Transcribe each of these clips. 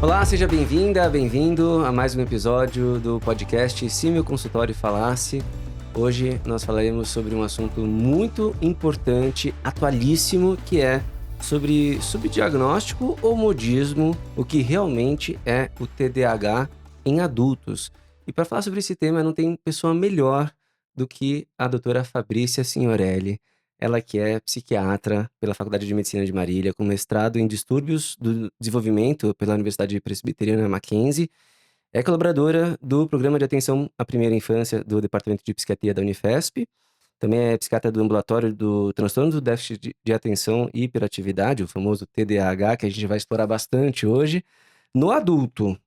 Olá, seja bem-vinda, bem-vindo a mais um episódio do podcast Se Meu Consultório Falasse. Hoje nós falaremos sobre um assunto muito importante, atualíssimo, que é sobre subdiagnóstico ou modismo, o que realmente é o TDAH em adultos. E para falar sobre esse tema, não tem pessoa melhor do que a doutora Fabrícia Signorelli. Ela que é psiquiatra pela Faculdade de Medicina de Marília, com mestrado em distúrbios do desenvolvimento pela Universidade Presbiteriana Mackenzie, é colaboradora do Programa de Atenção à Primeira Infância do Departamento de Psiquiatria da Unifesp, também é psiquiatra do ambulatório do transtorno do déficit de atenção e hiperatividade, o famoso TDAH, que a gente vai explorar bastante hoje, no adulto,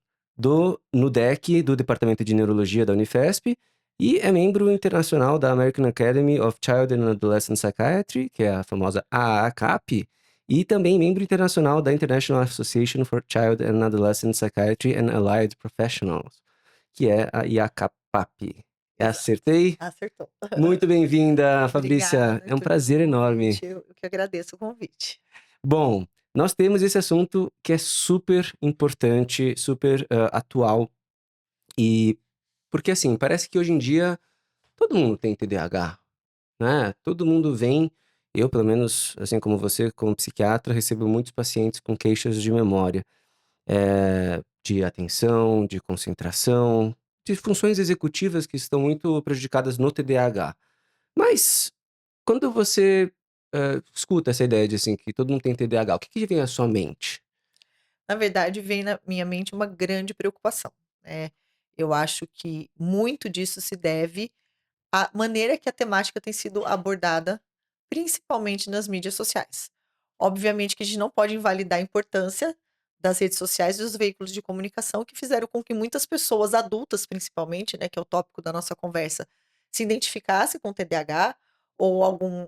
no DEC, do Departamento de Neurologia da Unifesp, e é membro internacional da American Academy of Child and Adolescent Psychiatry, que é a famosa AACAP, e também membro internacional da International Association for Child and Adolescent Psychiatry and Allied Professionals, que é a IACAPAP. Exato, Acertei? acertou. Muito bem-vinda, Fabrícia. Obrigada, É um Júlio, pelo prazer enorme. convite. Eu que agradeço o convite. Bom, nós temos esse assunto que é super importante, super atual, e porque assim, parece que hoje em dia todo mundo tem TDAH, né? Todo mundo vem, eu pelo menos, assim como você, como psiquiatra, recebo muitos pacientes com queixas de memória, de atenção, de concentração, de funções executivas que estão muito prejudicadas no TDAH. Mas quando você escuta essa ideia de assim, que todo mundo tem TDAH, o que que vem à sua mente? Na verdade, vem na minha mente uma grande preocupação, né. Eu acho que muito disso se deve à maneira que a temática tem sido abordada, principalmente nas mídias sociais. Obviamente que a gente não pode invalidar a importância das redes sociais e dos veículos de comunicação que fizeram com que muitas pessoas adultas, principalmente, né, que é o tópico da nossa conversa, se identificassem com TDAH ou algum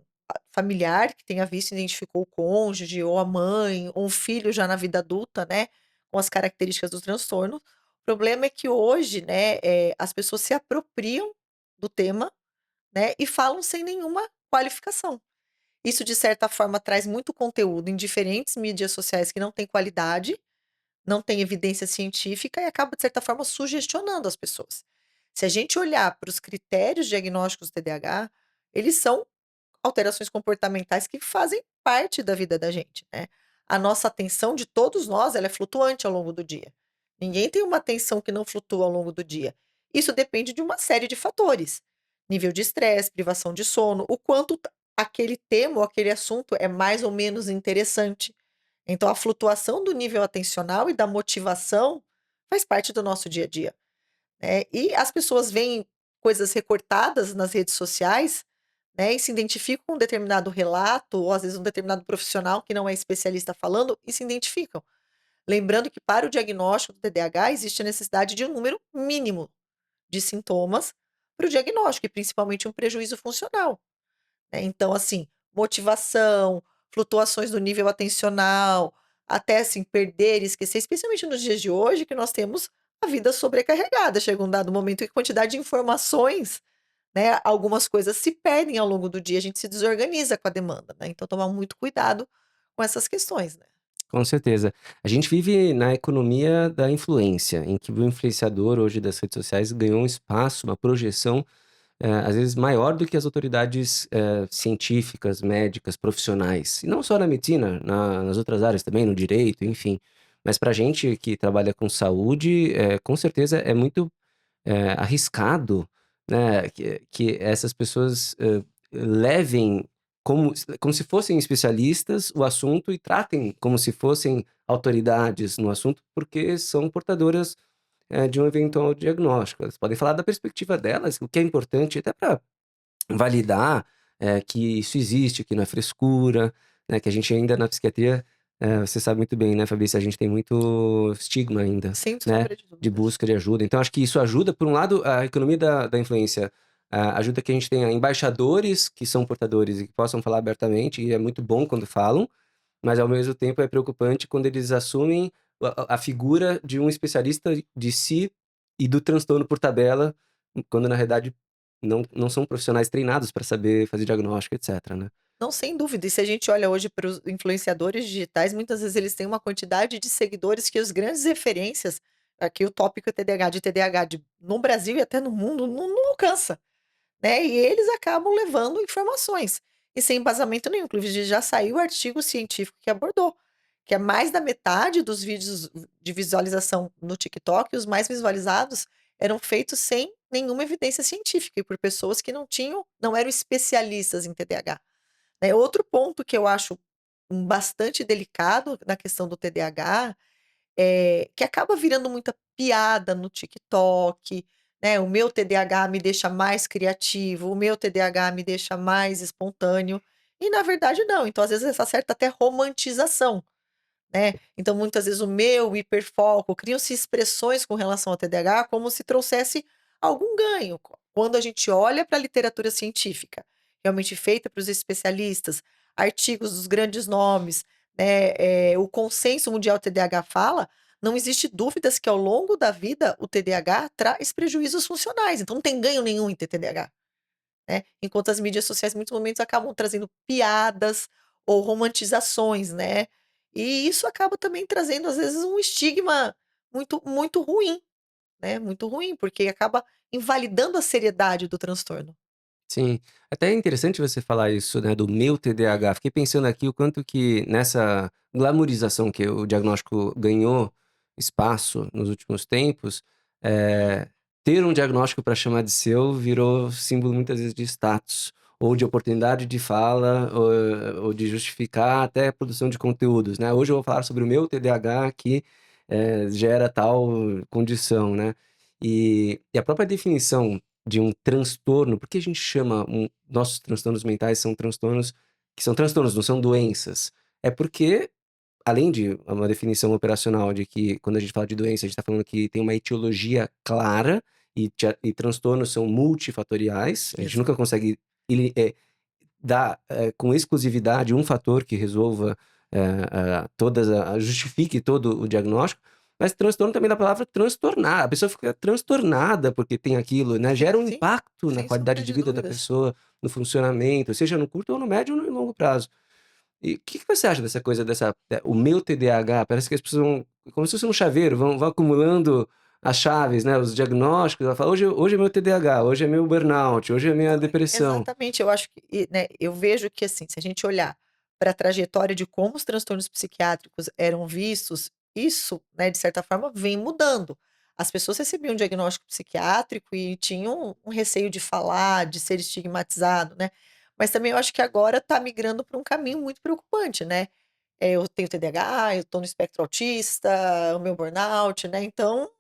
familiar que tenha visto e identificou o cônjuge ou a mãe ou um filho já na vida adulta, né, com as características do transtorno. O problema é que hoje, né, as pessoas se apropriam do tema, né, e falam sem nenhuma qualificação. Isso, de certa forma, traz muito conteúdo em diferentes mídias sociais que não tem qualidade, não tem evidência científica e acaba, de certa forma, sugestionando as pessoas. Se a gente olhar para os critérios diagnósticos do TDAH, eles são alterações comportamentais que fazem parte da vida da gente, né. A nossa atenção de todos nós, ela é flutuante ao longo do dia. Ninguém tem uma atenção que não flutua ao longo do dia. Isso depende de uma série de fatores: nível de estresse, privação de sono, o quanto aquele tema ou aquele assunto é mais ou menos interessante. Então a flutuação do nível atencional e da motivação faz parte do nosso dia a dia, né. E as pessoas veem coisas recortadas nas redes sociais, né, e se identificam com um determinado relato ou às vezes um determinado profissional que não é especialista falando e se identificam. Lembrando que para o diagnóstico do TDAH existe a necessidade de um número mínimo de sintomas para o diagnóstico e principalmente um prejuízo funcional, né. Então assim, motivação, flutuações do nível atencional, até assim perder e esquecer, especialmente nos dias de hoje que nós temos a vida sobrecarregada, chega um dado momento em que a quantidade de informações, né, algumas coisas se perdem ao longo do dia, a gente se desorganiza com a demanda, né, então tomar muito cuidado com essas questões, né. Com certeza. A gente vive na economia da influência, em que o influenciador hoje das redes sociais ganhou um espaço, uma projeção, às vezes maior do que as autoridades, científicas, médicas, profissionais. E não só na medicina, nas outras áreas também, no direito, enfim. Mas pra gente que trabalha com saúde, com certeza é muito, arriscado, né, que essas pessoas, levem como se fossem especialistas o assunto e tratem como se fossem autoridades no assunto, porque são portadoras, de um eventual diagnóstico. Elas podem falar da perspectiva delas, o que é importante até para validar, que isso existe, que não é frescura, né, que a gente ainda na psiquiatria, você sabe muito bem, né, Fabrícia, a gente tem muito estigma ainda, Sem né, sombra de de dúvidas. busca de ajuda. Então acho que isso ajuda, por um lado, a economia da influência, ajuda que a gente tenha embaixadores que são portadores e que possam falar abertamente, e é muito bom quando falam, mas ao mesmo tempo é preocupante quando eles assumem a figura de um especialista de si e do transtorno por tabela, quando na realidade não são profissionais treinados para saber fazer diagnóstico, etcétera, né. Não, sem dúvida. E se a gente olha hoje para os influenciadores digitais, muitas vezes eles têm uma quantidade de seguidores que as grandes referências, aqui o tópico é TDAH no Brasil e até no mundo, não alcança, né? E eles acabam levando informações e sem embasamento nenhum. Inclusive, já saiu artigo científico que abordou que é mais da metade dos vídeos de visualização no TikTok, os mais visualizados eram feitos sem nenhuma evidência científica e por pessoas que não eram especialistas em TDAH. Né? Outro ponto que eu acho bastante delicado na questão do TDAH é que acaba virando muita piada no TikTok, né? O meu TDAH me deixa mais criativo, o meu TDAH me deixa mais espontâneo. E na verdade não. Então, às vezes, essa certa até romantização, né? Então, muitas vezes, o meu hiperfoco, criam-se expressões com relação ao TDAH como se trouxesse algum ganho. Quando a gente olha para a literatura científica, realmente feita para os especialistas, artigos dos grandes nomes, né, o consenso mundial TDAH fala, não existe dúvidas que ao longo da vida o TDAH traz prejuízos funcionais, então não tem ganho nenhum em ter TDAH. Né? Enquanto as mídias sociais, em muitos momentos, acabam trazendo piadas ou romantizações, né? E isso acaba também trazendo, às vezes, um estigma muito ruim, né? Muito ruim, porque acaba invalidando a seriedade do transtorno. Sim, até é interessante você falar isso, né, do meu TDAH. Fiquei pensando aqui o quanto que nessa glamorização que o diagnóstico ganhou espaço nos últimos tempos, eh, ter um diagnóstico para chamar de seu virou símbolo muitas vezes de status, ou de oportunidade de fala, ou de justificar até a produção de conteúdos, né. Hoje eu vou falar sobre o meu TDAH que, gera tal condição, né. E a própria definição de um transtorno, por que a gente chama nossos transtornos mentais são transtornos que são transtornos, não são doenças? É porque, além de uma definição operacional de que quando a gente fala de doença, a gente está falando que tem uma etiologia clara e transtornos são multifatoriais, a gente nunca Exato. consegue dar com exclusividade um fator que resolva justifique todo o diagnóstico, mas transtorno também da palavra transtornar. A pessoa fica transtornada porque tem aquilo, né? Gera um Sim, impacto na sem qualidade sombra de de vida da dúvidas. pessoa, no funcionamento, seja no curto ou no médio ou no longo prazo. E o que você acha dessa coisa o meu TDAH? Parece que as pessoas vão, como se fosse um chaveiro, vão acumulando as chaves, né? Os diagnósticos. Ela fala, hoje é meu TDAH, hoje é meu burnout, hoje é minha Não, depressão. exatamente, eu acho que né, eu vejo que, assim, se a gente olhar para a trajetória de como os transtornos psiquiátricos eram vistos, isso, né, de certa forma, vem mudando. As pessoas recebiam um diagnóstico psiquiátrico e tinham um receio de falar, de ser estigmatizado, né, mas também eu acho que agora está migrando para um caminho muito preocupante, né. Eu tenho TDAH, eu estou no espectro autista, o meu burnout, né, então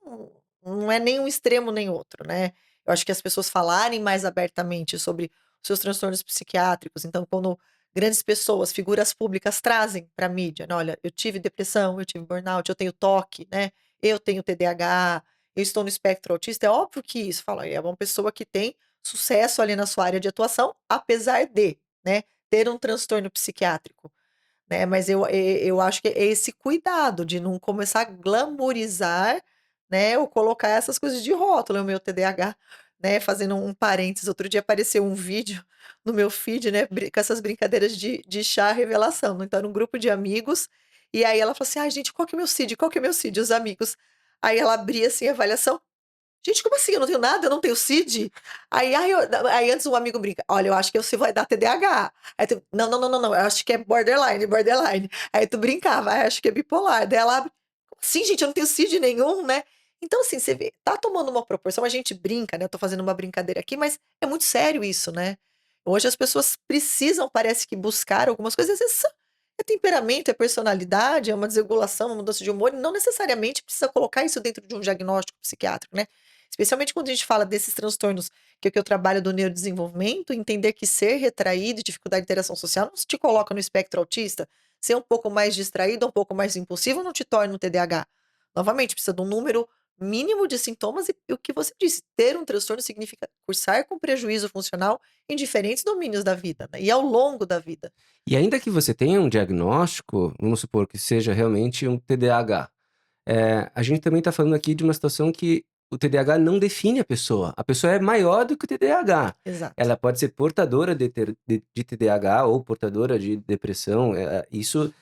não é nem um extremo nem outro, né. Eu acho que as pessoas falarem mais abertamente sobre os seus transtornos psiquiátricos, então quando grandes pessoas, figuras públicas trazem para a mídia, né: "Olha, eu tive depressão, eu tive burnout, eu tenho toque, né, eu tenho TDAH, eu estou no espectro autista", é óbvio que isso fala, é uma pessoa que tem sucesso ali na sua área de atuação, apesar de, né, ter um transtorno psiquiátrico. Né, mas eu acho que é esse cuidado de não começar a glamorizar, né, ou colocar essas coisas de rótulo, o meu TDAH, né, fazendo um parênteses, outro dia apareceu um vídeo no meu feed, né, com essas brincadeiras de chá revelação, então era um grupo de amigos, e aí ela falou assim: "Ai gente, qual que é meu CID? Qual que é meu CID?" Os amigos. Aí ela abria, assim, a avaliação: "Gente, como assim? Eu não tenho nada, eu não tenho CID?" Aí antes um amigo brinca: "Olha, eu acho que você vai dar TDAH". Aí tu: "Não, não, não, não, não, eu acho que é borderline, borderline". Aí tu brincava: "Ai, acho que é bipolar". Daí ela abre: "Como assim, gente? Eu não tenho CID nenhum, né". Então, assim, você vê, tá tomando uma proporção, a gente brinca, né, eu tô fazendo uma brincadeira aqui, mas é muito sério isso, né. Hoje as pessoas precisam, parece que buscar algumas coisas, às vezes é temperamento, é personalidade, é uma desregulação, uma mudança de humor, e não necessariamente precisa colocar isso dentro de um diagnóstico psiquiátrico, né. Especialmente quando a gente fala desses transtornos, que é o que eu trabalho do neurodesenvolvimento, entender que ser retraído e dificuldade de interação social não te coloca no espectro autista. Ser um pouco mais distraído, um pouco mais impulsivo não te torna um TDAH. Novamente, precisa de um número mínimo de sintomas e o que você disse, ter um transtorno significa cursar com prejuízo funcional em diferentes domínios da vida, né, e ao longo da vida. E ainda que você tenha um diagnóstico, vamos supor que seja realmente um TDAH, a gente também está falando aqui de uma situação que o TDAH não define a pessoa. A pessoa é maior do que o TDAH. Exato. Ela pode ser portadora de TDAH ou portadora de depressão. Isso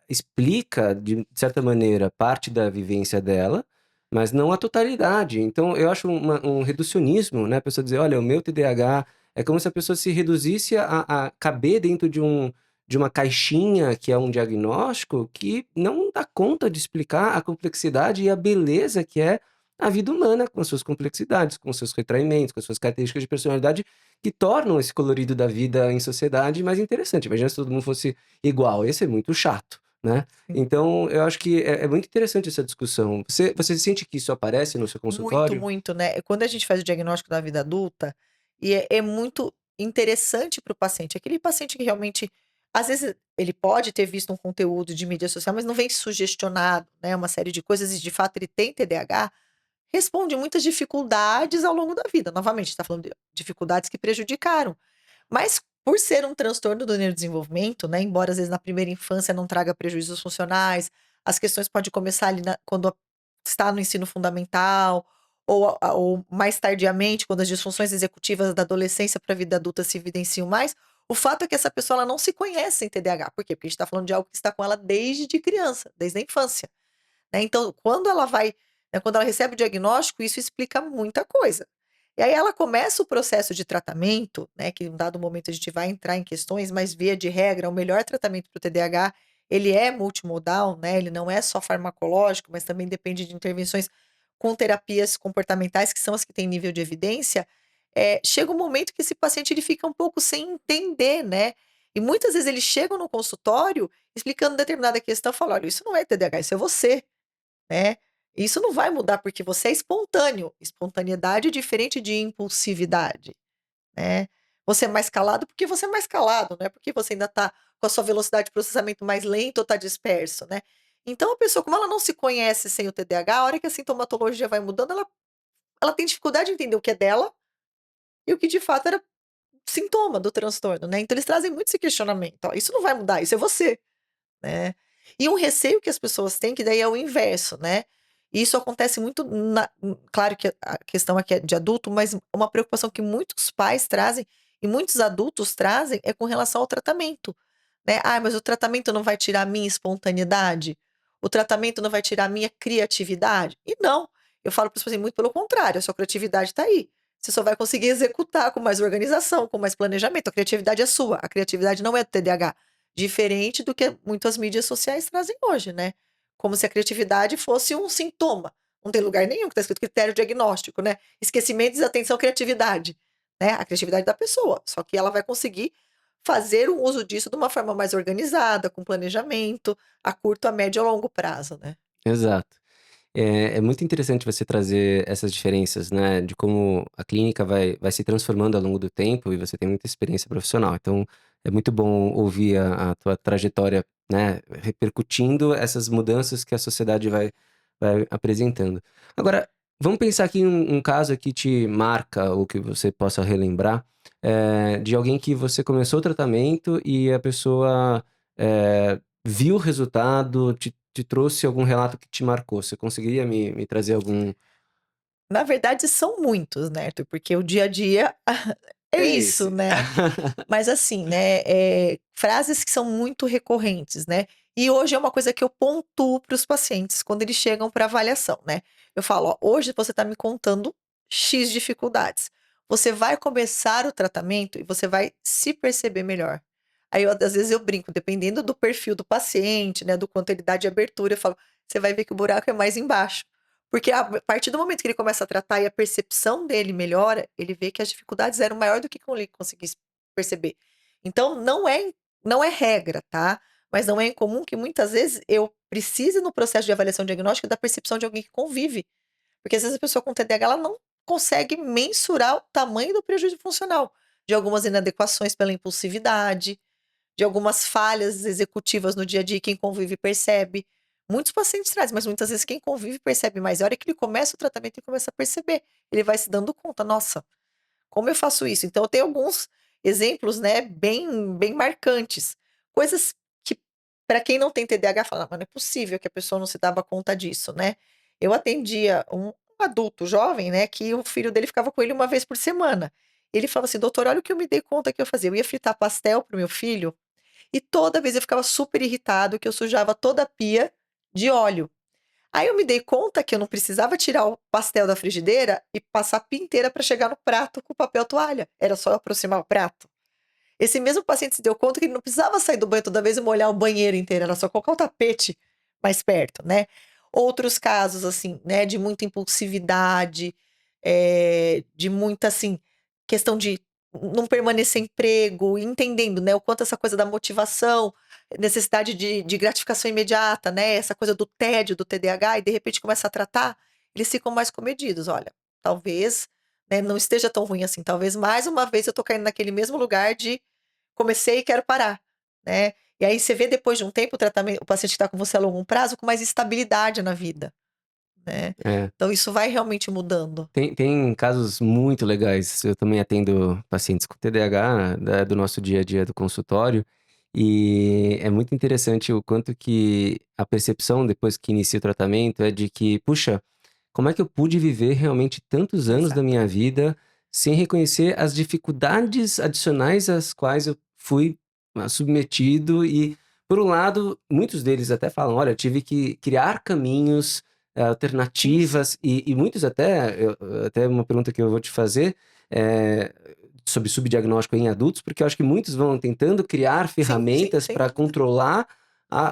explica, de certa maneira, parte da vivência dela, mas não a totalidade. Então, eu acho um reducionismo, né? A pessoa dizer, olha, o meu TDAH é como se a pessoa se reduzisse a caber dentro de uma caixinha que é um diagnóstico que não dá conta de explicar a complexidade e a beleza que é a vida humana, com as suas complexidades, com os seus retraimentos, com as suas características de personalidade que tornam esse colorido da vida em sociedade mais interessante. Imagina se todo mundo fosse igual, ia ser muito chato, né? Sim. Então, eu acho que é muito interessante essa discussão. Você sente que isso aparece no seu Muito, consultório? muito, né? Quando a gente faz o diagnóstico da vida adulta, e é muito interessante para o paciente. Aquele paciente que realmente, às vezes, ele pode ter visto um conteúdo de mídia social, mas não vem sugestionado, né? Uma série de coisas, e de fato ele tem TDAH, responde muitas dificuldades ao longo da vida. Novamente, está falando de dificuldades que prejudicaram. Mas por ser um transtorno do neurodesenvolvimento, né? Embora às vezes na primeira infância não traga prejuízos funcionais, as questões podem começar ali quando está no ensino fundamental, ou mais tardiamente, quando as disfunções executivas da adolescência para a vida adulta se evidenciam mais. O fato é que essa pessoa ela não se conhece em TDAH. Por quê? Porque a gente está falando de algo que está com ela desde criança, desde a infância. Né? Então, quando ela vai, né, quando ela recebe o diagnóstico, isso explica muita coisa. E aí ela começa o processo de tratamento, né, que em um dado momento a gente vai entrar em questões, mas via de regra, o melhor tratamento para o TDAH, ele é multimodal, né, ele não é só farmacológico, mas também depende de intervenções com terapias comportamentais, que são as que têm nível de evidência. Chega um momento que esse paciente ele fica um pouco sem entender, né? E muitas vezes eles chegam no consultório explicando determinada questão, falam: olha, isso não é TDAH, isso é você. Né. Isso não vai mudar, porque você é espontâneo. Espontaneidade é diferente de impulsividade, né. Você é mais calado, porque você é mais calado, não é porque você ainda está com a sua velocidade de processamento mais lenta ou está disperso, né. Então a pessoa, como ela não se conhece sem o TDAH, a hora que a sintomatologia vai mudando, ela tem dificuldade de entender o que é dela e o que de fato era sintoma do transtorno, né. Então eles trazem muito esse questionamento: "Ó, isso não vai mudar, isso é você". Né. E um receio que as pessoas têm, que daí é o inverso, né. E isso acontece muito claro que a questão aqui é de adulto, mas uma preocupação que muitos pais trazem e muitos adultos trazem é com relação ao tratamento, né. "Ah, mas o tratamento não vai tirar a minha espontaneidade? O tratamento não vai tirar a minha criatividade?" E não, eu falo para os pacientes, muito pelo contrário, a sua criatividade está aí. Você só vai conseguir executar com mais organização, com mais planejamento, a criatividade é sua, a criatividade não é do TDAH. Diferente do que muitas mídias sociais trazem hoje, né. Como se a criatividade fosse um sintoma. Não tem lugar nenhum que está escrito critério diagnóstico, né. Esquecimento, desatenção, criatividade, né. A criatividade da pessoa, só que ela vai conseguir fazer o uso disso de uma forma mais organizada, com planejamento, a curto, a médio e a longo prazo, né. Exato. É muito interessante você trazer essas diferenças, né, de como a clínica vai se transformando ao longo do tempo e você tem muita experiência profissional. Então, é muito bom ouvir a tua trajetória, né, repercutindo essas mudanças que a sociedade vai apresentando. Agora, vamos pensar aqui em um caso que te marca ou que você possa relembrar, de alguém que você começou o tratamento e a pessoa, viu o resultado, te trouxe algum relato que te marcou. Você conseguiria me trazer algum. Na verdade são muitos, né, Arthur, porque o dia a dia é É isso, esse. né. Mas assim, né, frases que são muito recorrentes, né. E hoje é uma coisa que eu pontuo para os pacientes quando eles chegam para avaliação, né. Eu falo: "Ó, hoje você está me contando X dificuldades. Você vai começar o tratamento e você vai se perceber melhor". Aí eu às vezes eu brinco, dependendo do perfil do paciente, né, do quanto ele dá de abertura, eu falo: "Você vai ver que o buraco é mais embaixo". Porque a partir do momento que ele começa a tratar e a percepção dele melhora, ele vê que as dificuldades eram maior do que como ele conseguisse perceber. Então não é regra, tá, mas não é incomum que muitas vezes eu precise no processo de avaliação diagnóstica da percepção de alguém que convive, porque às vezes a pessoa com TDAH ela não consegue mensurar o tamanho do prejuízo funcional, de algumas inadequações pela impulsividade, de algumas falhas executivas no dia a dia, quem convive percebe. Muitos pacientes trazem, mas muitas vezes quem convive percebe mais. E a hora que ele começa o tratamento, ele começa a perceber. Ele vai se dando conta: "Nossa, como eu faço isso?". Então eu tenho alguns exemplos, né, bem marcantes. Coisas que para quem não tem TDAH fala: "Mas não é possível que a pessoa não se dava conta disso", né. Eu atendia adulto jovem, né, que o filho dele ficava com ele uma vez por semana. Ele falava assim: "Doutor, olha o que eu me dei conta que eu fazia, eu ia fritar pastel para o meu filho, e toda vez eu ficava super irritado que eu sujava toda a pia de óleo. Aí eu me dei conta que eu não precisava tirar o pastel da frigideira e passar a pia inteira para chegar no prato com papel toalha, era só eu aproximar o prato". Esse mesmo paciente se deu conta que ele não precisava sair do banho toda vez e molhar o banheiro inteiro, era só colocar o tapete mais perto, né. Outros casos, assim, né, de muita impulsividade, de muita, assim, questão de não permanecer em emprego, entendendo, né, o quanto essa coisa da motivação, necessidade de gratificação imediata, né, essa coisa do tédio, do TDAH, e de repente começa a tratar, eles ficam mais comedidos. "Olha, talvez, né, não esteja tão ruim assim, talvez mais uma vez eu tô caindo naquele mesmo lugar de comecei e quero parar", né. E aí você vê depois de um tempo o paciente que está com você a longo prazo com mais estabilidade na vida, né. É. Então isso vai realmente mudando. Tem casos muito legais. Eu também atendo pacientes com TDAH, do nosso dia a dia do consultório, e é muito interessante o quanto que a percepção depois que inicia o tratamento é de que: "Puxa, como é que eu pude viver realmente tantos anos da Exato. minha vida sem reconhecer as dificuldades adicionais às quais eu fui, submetido?" E, por um lado, muitos deles até falam: "Olha, eu tive que criar caminhos, Sim, sim. alternativas", e muitos até até uma pergunta que eu vou te fazer, eh, sobre subdiagnóstico em adultos, porque eu acho que muitos vão tentando criar Sim, sim, ferramentas sem para dúvida. controlar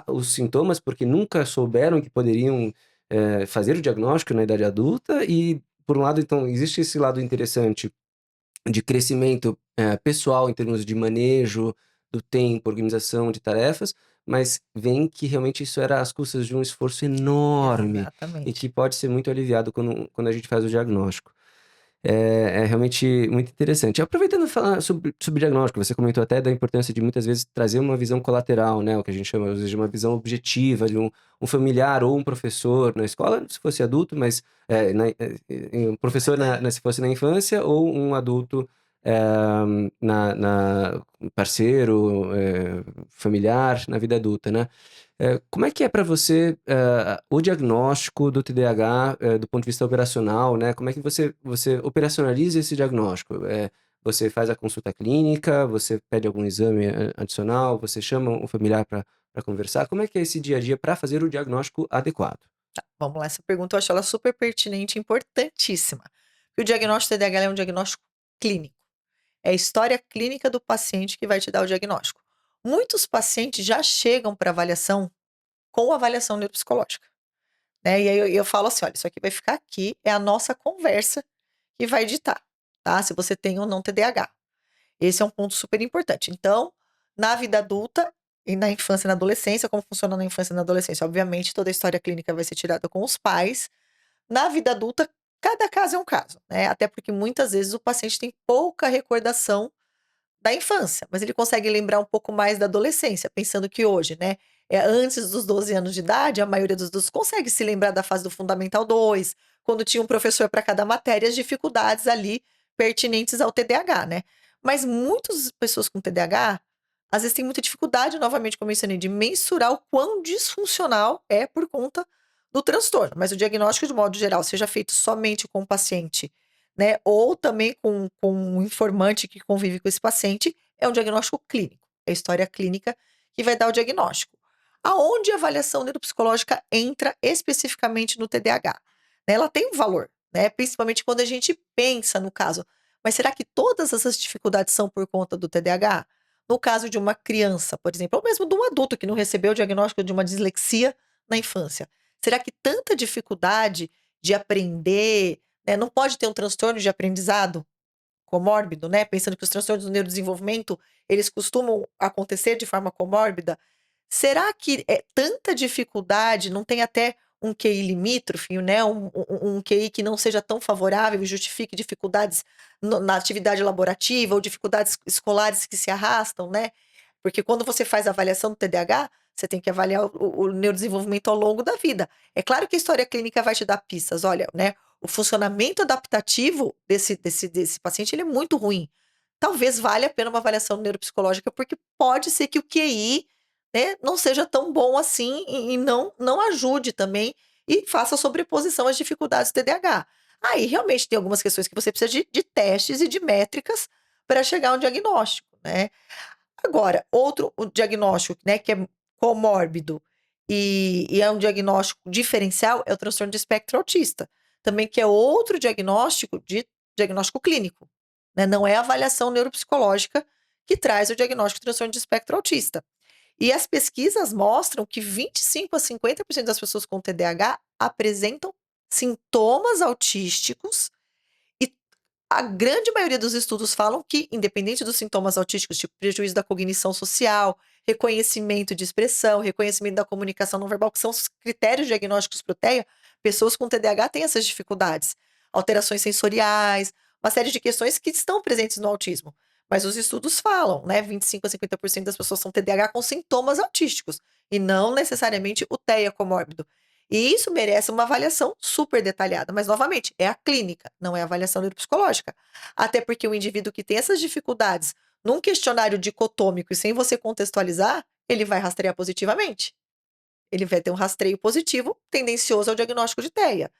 os sintomas, porque nunca souberam que poderiam fazer o diagnóstico na idade adulta e, por um lado, então, existe esse lado interessante de crescimento, pessoal em termos de manejo do tempo, organização de tarefas, mas vem que realmente isso era às custas de um esforço enorme e que Exatamente. pode ser muito aliviado quando a gente faz o diagnóstico. É realmente muito interessante. Aproveitando falar sobre diagnóstico, você comentou até da importância de muitas vezes trazer uma visão colateral, né, o que a gente chama às vezes de uma visão objetiva de um familiar ou um professor na escola, se fosse adulto, mas, um professor se fosse na infância ou um adulto, na parceiro, familiar na vida adulta, né. Como é que é para você, o diagnóstico do TDAH, do ponto de vista operacional, né? Como é que você operacionaliza esse diagnóstico? Você faz a consulta clínica, você pede algum exame adicional, você chama um familiar para conversar? Como é que é esse dia a dia para fazer o diagnóstico adequado? Vamos lá, essa pergunta eu acho ela super pertinente e importantíssima. E o diagnóstico TDAH é um diagnóstico clínico. É a história clínica do paciente que vai te dar o diagnóstico. Muitos pacientes já chegam para avaliação com avaliação neuropsicológica, né? E aí eu falo assim: olha, isso aqui vai ficar aqui, é a nossa conversa que vai ditar, tá? Se você tem ou não TDAH. Esse é um ponto super importante. Então, na vida adulta e na infância e na adolescência, como funciona na infância e na adolescência? Obviamente, toda a história clínica vai ser tirada com os pais. Na vida adulta, cada caso é um caso, né? Até porque muitas vezes o paciente tem pouca recordação da infância, mas ele consegue lembrar um pouco mais da adolescência, pensando que hoje, né, antes dos 12 anos de idade, a maioria dos adultos consegue se lembrar da fase do Fundamental 2, quando tinha um professor para cada matéria, as dificuldades ali pertinentes ao TDAH, né. Mas muitas pessoas com TDAH, às vezes têm muita dificuldade, novamente, como eu mencionei, de mensurar o quão disfuncional é por conta do transtorno. Mas o diagnóstico, de modo geral, seja feito somente com o paciente, né, ou também com um informante que convive com esse paciente, é um diagnóstico clínico, é a história clínica que vai dar o diagnóstico. Aonde a avaliação neuropsicológica entra especificamente no TDAH, né, ela tem um valor, né, principalmente quando a gente pensa no caso, mas será que todas essas dificuldades são por conta do TDAH? No caso de uma criança, por exemplo, ou mesmo de um adulto que não recebeu o diagnóstico de uma dislexia na infância, será que tanta dificuldade de aprender, né, não pode ter um transtorno de aprendizado comórbido, né, pensando que os transtornos do neurodesenvolvimento, eles costumam acontecer de forma comórbida. Será que, é tanta dificuldade não tem até um QI limítrofe, né, um QI que não seja tão favorável e justifique dificuldades na atividade laborativa ou dificuldades escolares que se arrastam, né? Porque quando você faz a avaliação do TDAH, você tem que avaliar o neurodesenvolvimento ao longo da vida. É claro que a história clínica vai te dar pistas, olha, né, o funcionamento adaptativo desse paciente, ele é muito ruim. Talvez valha a pena uma avaliação neuropsicológica, porque pode ser que o QI, né, não seja tão bom assim e não ajude também e faça a sobreposição às dificuldades do TDAH. Aí, realmente, tem algumas questões que você precisa de testes e de métricas para chegar a um diagnóstico, né? Agora, outro o diagnóstico, né, que é comórbido e é um diagnóstico diferencial, é o transtorno de espectro autista. Também que é outro diagnóstico clínico, né? Não é a avaliação neuropsicológica que traz o diagnóstico de transtorno de espectro autista. E as pesquisas mostram que 25 a 50% das pessoas com TDAH apresentam sintomas autísticos e a grande maioria dos estudos falam que, independente dos sintomas autísticos, tipo prejuízo da cognição social, reconhecimento de expressão, reconhecimento da comunicação não verbal, que são os critérios diagnósticos para o TEA, pessoas com TDAH têm essas dificuldades. Alterações sensoriais, uma série de questões que estão presentes no autismo. Mas os estudos falam, né? 25 a 50% das pessoas são TDAH com sintomas autísticos, e não necessariamente o TEA comórbido. E isso merece uma avaliação super detalhada. Mas, novamente, é a clínica, não é a avaliação neuropsicológica. Até porque o indivíduo que tem essas dificuldades num questionário dicotômico e sem você contextualizar, ele vai rastrear positivamente. Ele vai ter um rastreio positivo, tendencioso ao diagnóstico de TEA.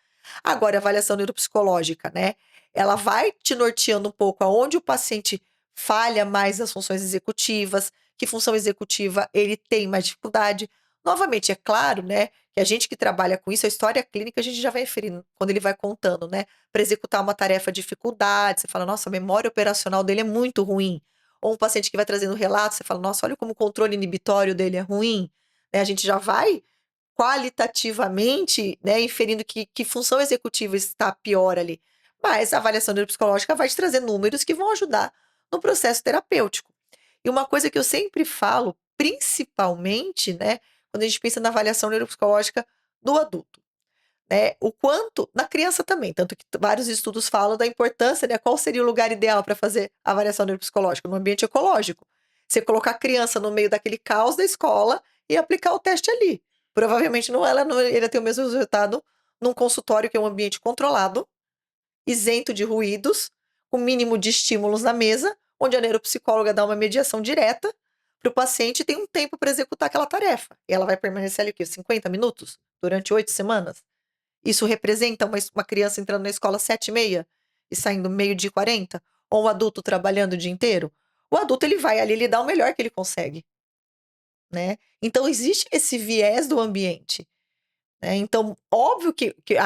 Agora, a avaliação neuropsicológica, né? Ela vai te norteando um pouco aonde o paciente falha mais nas funções executivas, que função executiva ele tem mais dificuldade. Novamente, é claro, né, que a gente que trabalha com isso, a história clínica, a gente já vai inferindo quando ele vai contando, né? Para executar uma tarefa, dificuldade, você fala, nossa, a memória operacional dele é muito ruim. Ou um paciente que vai trazendo relato, você fala, nossa, olha como o controle inibitório dele é ruim. Né? A gente já vai qualitativamente, né, inferindo que função executiva está pior ali. Mas a avaliação neuropsicológica vai te trazer números que vão ajudar no processo terapêutico. E uma coisa que eu sempre falo, principalmente, né, quando a gente pensa na avaliação neuropsicológica do adulto, né, o quanto, na criança também, tanto que vários estudos falam da importância, né, qual seria o lugar ideal para fazer a avaliação neuropsicológica, no ambiente ecológico. Você colocar a criança no meio daquele caos da escola e aplicar o teste ali. Provavelmente ela não ia ter o mesmo resultado num consultório que é um ambiente controlado, isento de ruídos, com mínimo de estímulos na mesa, onde a neuropsicóloga dá uma mediação direta para o paciente e tem um tempo para executar aquela tarefa. E ela vai permanecer ali o quê? 50 minutos? Durante 8 semanas? Isso representa uma criança entrando na escola às 7h30 e saindo meio-dia e 40? Ou um adulto trabalhando o dia inteiro? O adulto ele vai ali, ele dá o melhor que ele consegue, né? Então existe esse viés do ambiente. Então, óbvio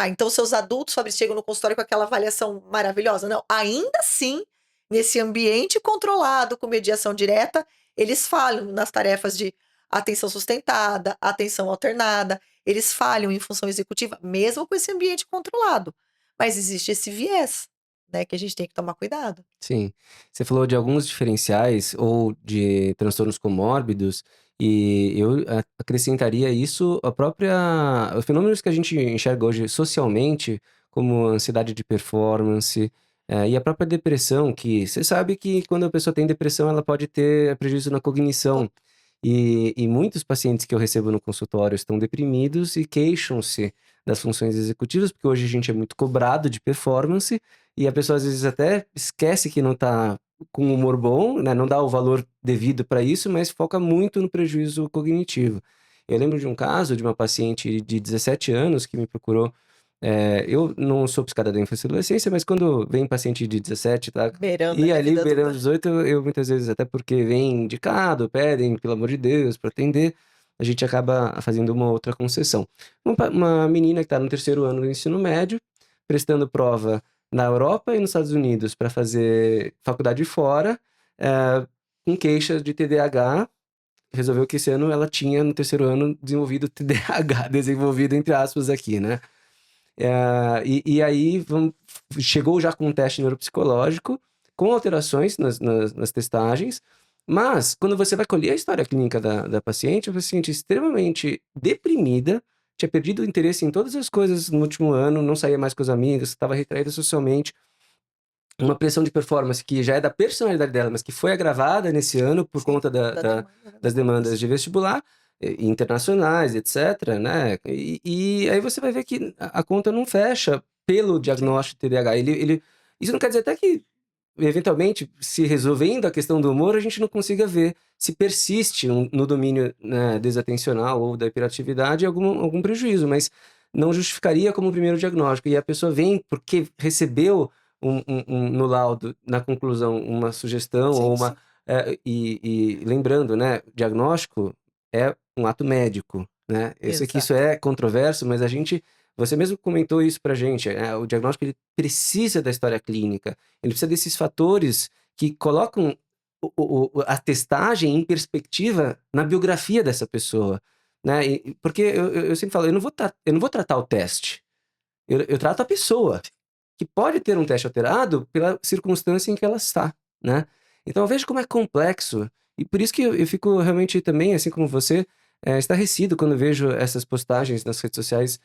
então seus adultos, Fabrício, chegam no consultório com aquela avaliação maravilhosa. Não, ainda assim, nesse ambiente controlado, com mediação direta, eles falham nas tarefas de atenção sustentada, atenção alternada, eles falham em função executiva, mesmo com esse ambiente controlado. Mas existe esse viés, né, que a gente tem que tomar cuidado. Sim. Você falou de alguns diferenciais ou de transtornos comórbidos, e eu acrescentaria isso a própria os fenômenos que a gente enxerga hoje socialmente, como ansiedade de performance, e a própria depressão, que você sabe que quando a pessoa tem depressão, ela pode ter prejuízo na cognição. E muitos pacientes que eu recebo no consultório estão deprimidos e queixam-se das funções executivas, porque hoje a gente é muito cobrado de performance, e a pessoa às vezes até esquece que não está com um humor bom, né, não dá o valor devido para isso, mas foca muito no prejuízo cognitivo. Eu lembro de um caso de uma paciente de 17 anos que me procurou. Eu não sou psiquiatra da infância e adolescência, mas quando vem paciente de 17, tá? Beirando E ali a ali vida beirando adulta. 18, eu muitas vezes, até porque vem indicado, pedem, pelo amor de Deus, para atender, a gente acaba fazendo uma outra concessão. Uma menina que está no terceiro ano do ensino médio, prestando prova na Europa e nos Estados Unidos para fazer faculdade fora, com queixas de TDAH, resolveu que esse ano ela tinha, no terceiro ano, desenvolvido TDAH, desenvolvido entre aspas aqui, né? E aí chegou já com um teste neuropsicológico, com alterações nas testagens, mas quando você vai colher a história clínica da paciente, a paciente extremamente deprimida, tinha perdido o interesse em todas as coisas no último ano, não saía mais com os amigos, estava retraída socialmente, uma pressão de performance que já é da personalidade dela, mas que foi agravada nesse ano por conta das demandas de vestibular, internacionais, etc, né? E aí você vai ver que a conta não fecha pelo diagnóstico de TDAH. Isso não quer dizer até que, eventualmente, se resolvendo a questão do humor, a gente não consiga ver se persiste no domínio, né, desatencional ou da hiperatividade algum prejuízo, mas não justificaria como primeiro diagnóstico. E a pessoa vem porque recebeu no laudo, na conclusão, uma sugestão ou Sim, uma. sim. E lembrando, né, diagnóstico é um ato médico, né? Eu sei que isso Exato. é controverso, mas você mesmo comentou isso pra gente, o diagnóstico ele precisa da história clínica, ele precisa desses fatores que colocam a testagem em perspectiva na biografia dessa pessoa, né? Porque eu sempre falo, eu não vou tratar o teste, eu trato a pessoa, que pode ter um teste alterado pela circunstância em que ela está, né? Então eu vejo como é complexo, e por isso que eu fico realmente também, assim como você, estarrecido quando eu vejo essas postagens nas redes sociais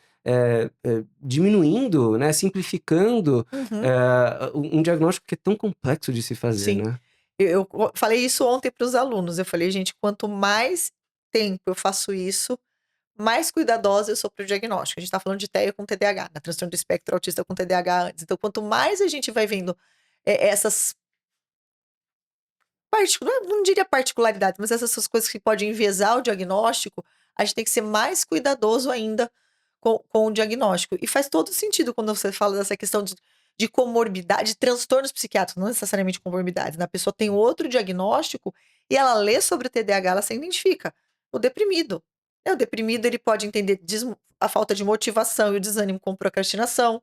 diminuindo, né, simplificando Uhum. um diagnóstico que é tão complexo de se fazer, Sim. né? Eu falei isso ontem para os alunos, eu falei: "Gente, quanto mais tempo eu faço isso, mais cuidadosa eu sou para o diagnóstico". A gente tá falando de TEA com TDAH, né, transtorno do espectro autista com TDAH antes. Então, quanto mais a gente vai vendo, essas não diria particularidades, mas essas coisas que podem enviesar o diagnóstico, a gente tem que ser mais cuidadoso ainda com o diagnóstico. E faz todo sentido quando você fala dessa questão de comorbidade, de transtornos psiquiátricos, não necessariamente comorbidades, né? A pessoa tem outro diagnóstico e ela lê sobre o TDAH, ela se identifica. O deprimido. O deprimido ele pode entender a falta de motivação e o desânimo com procrastinação,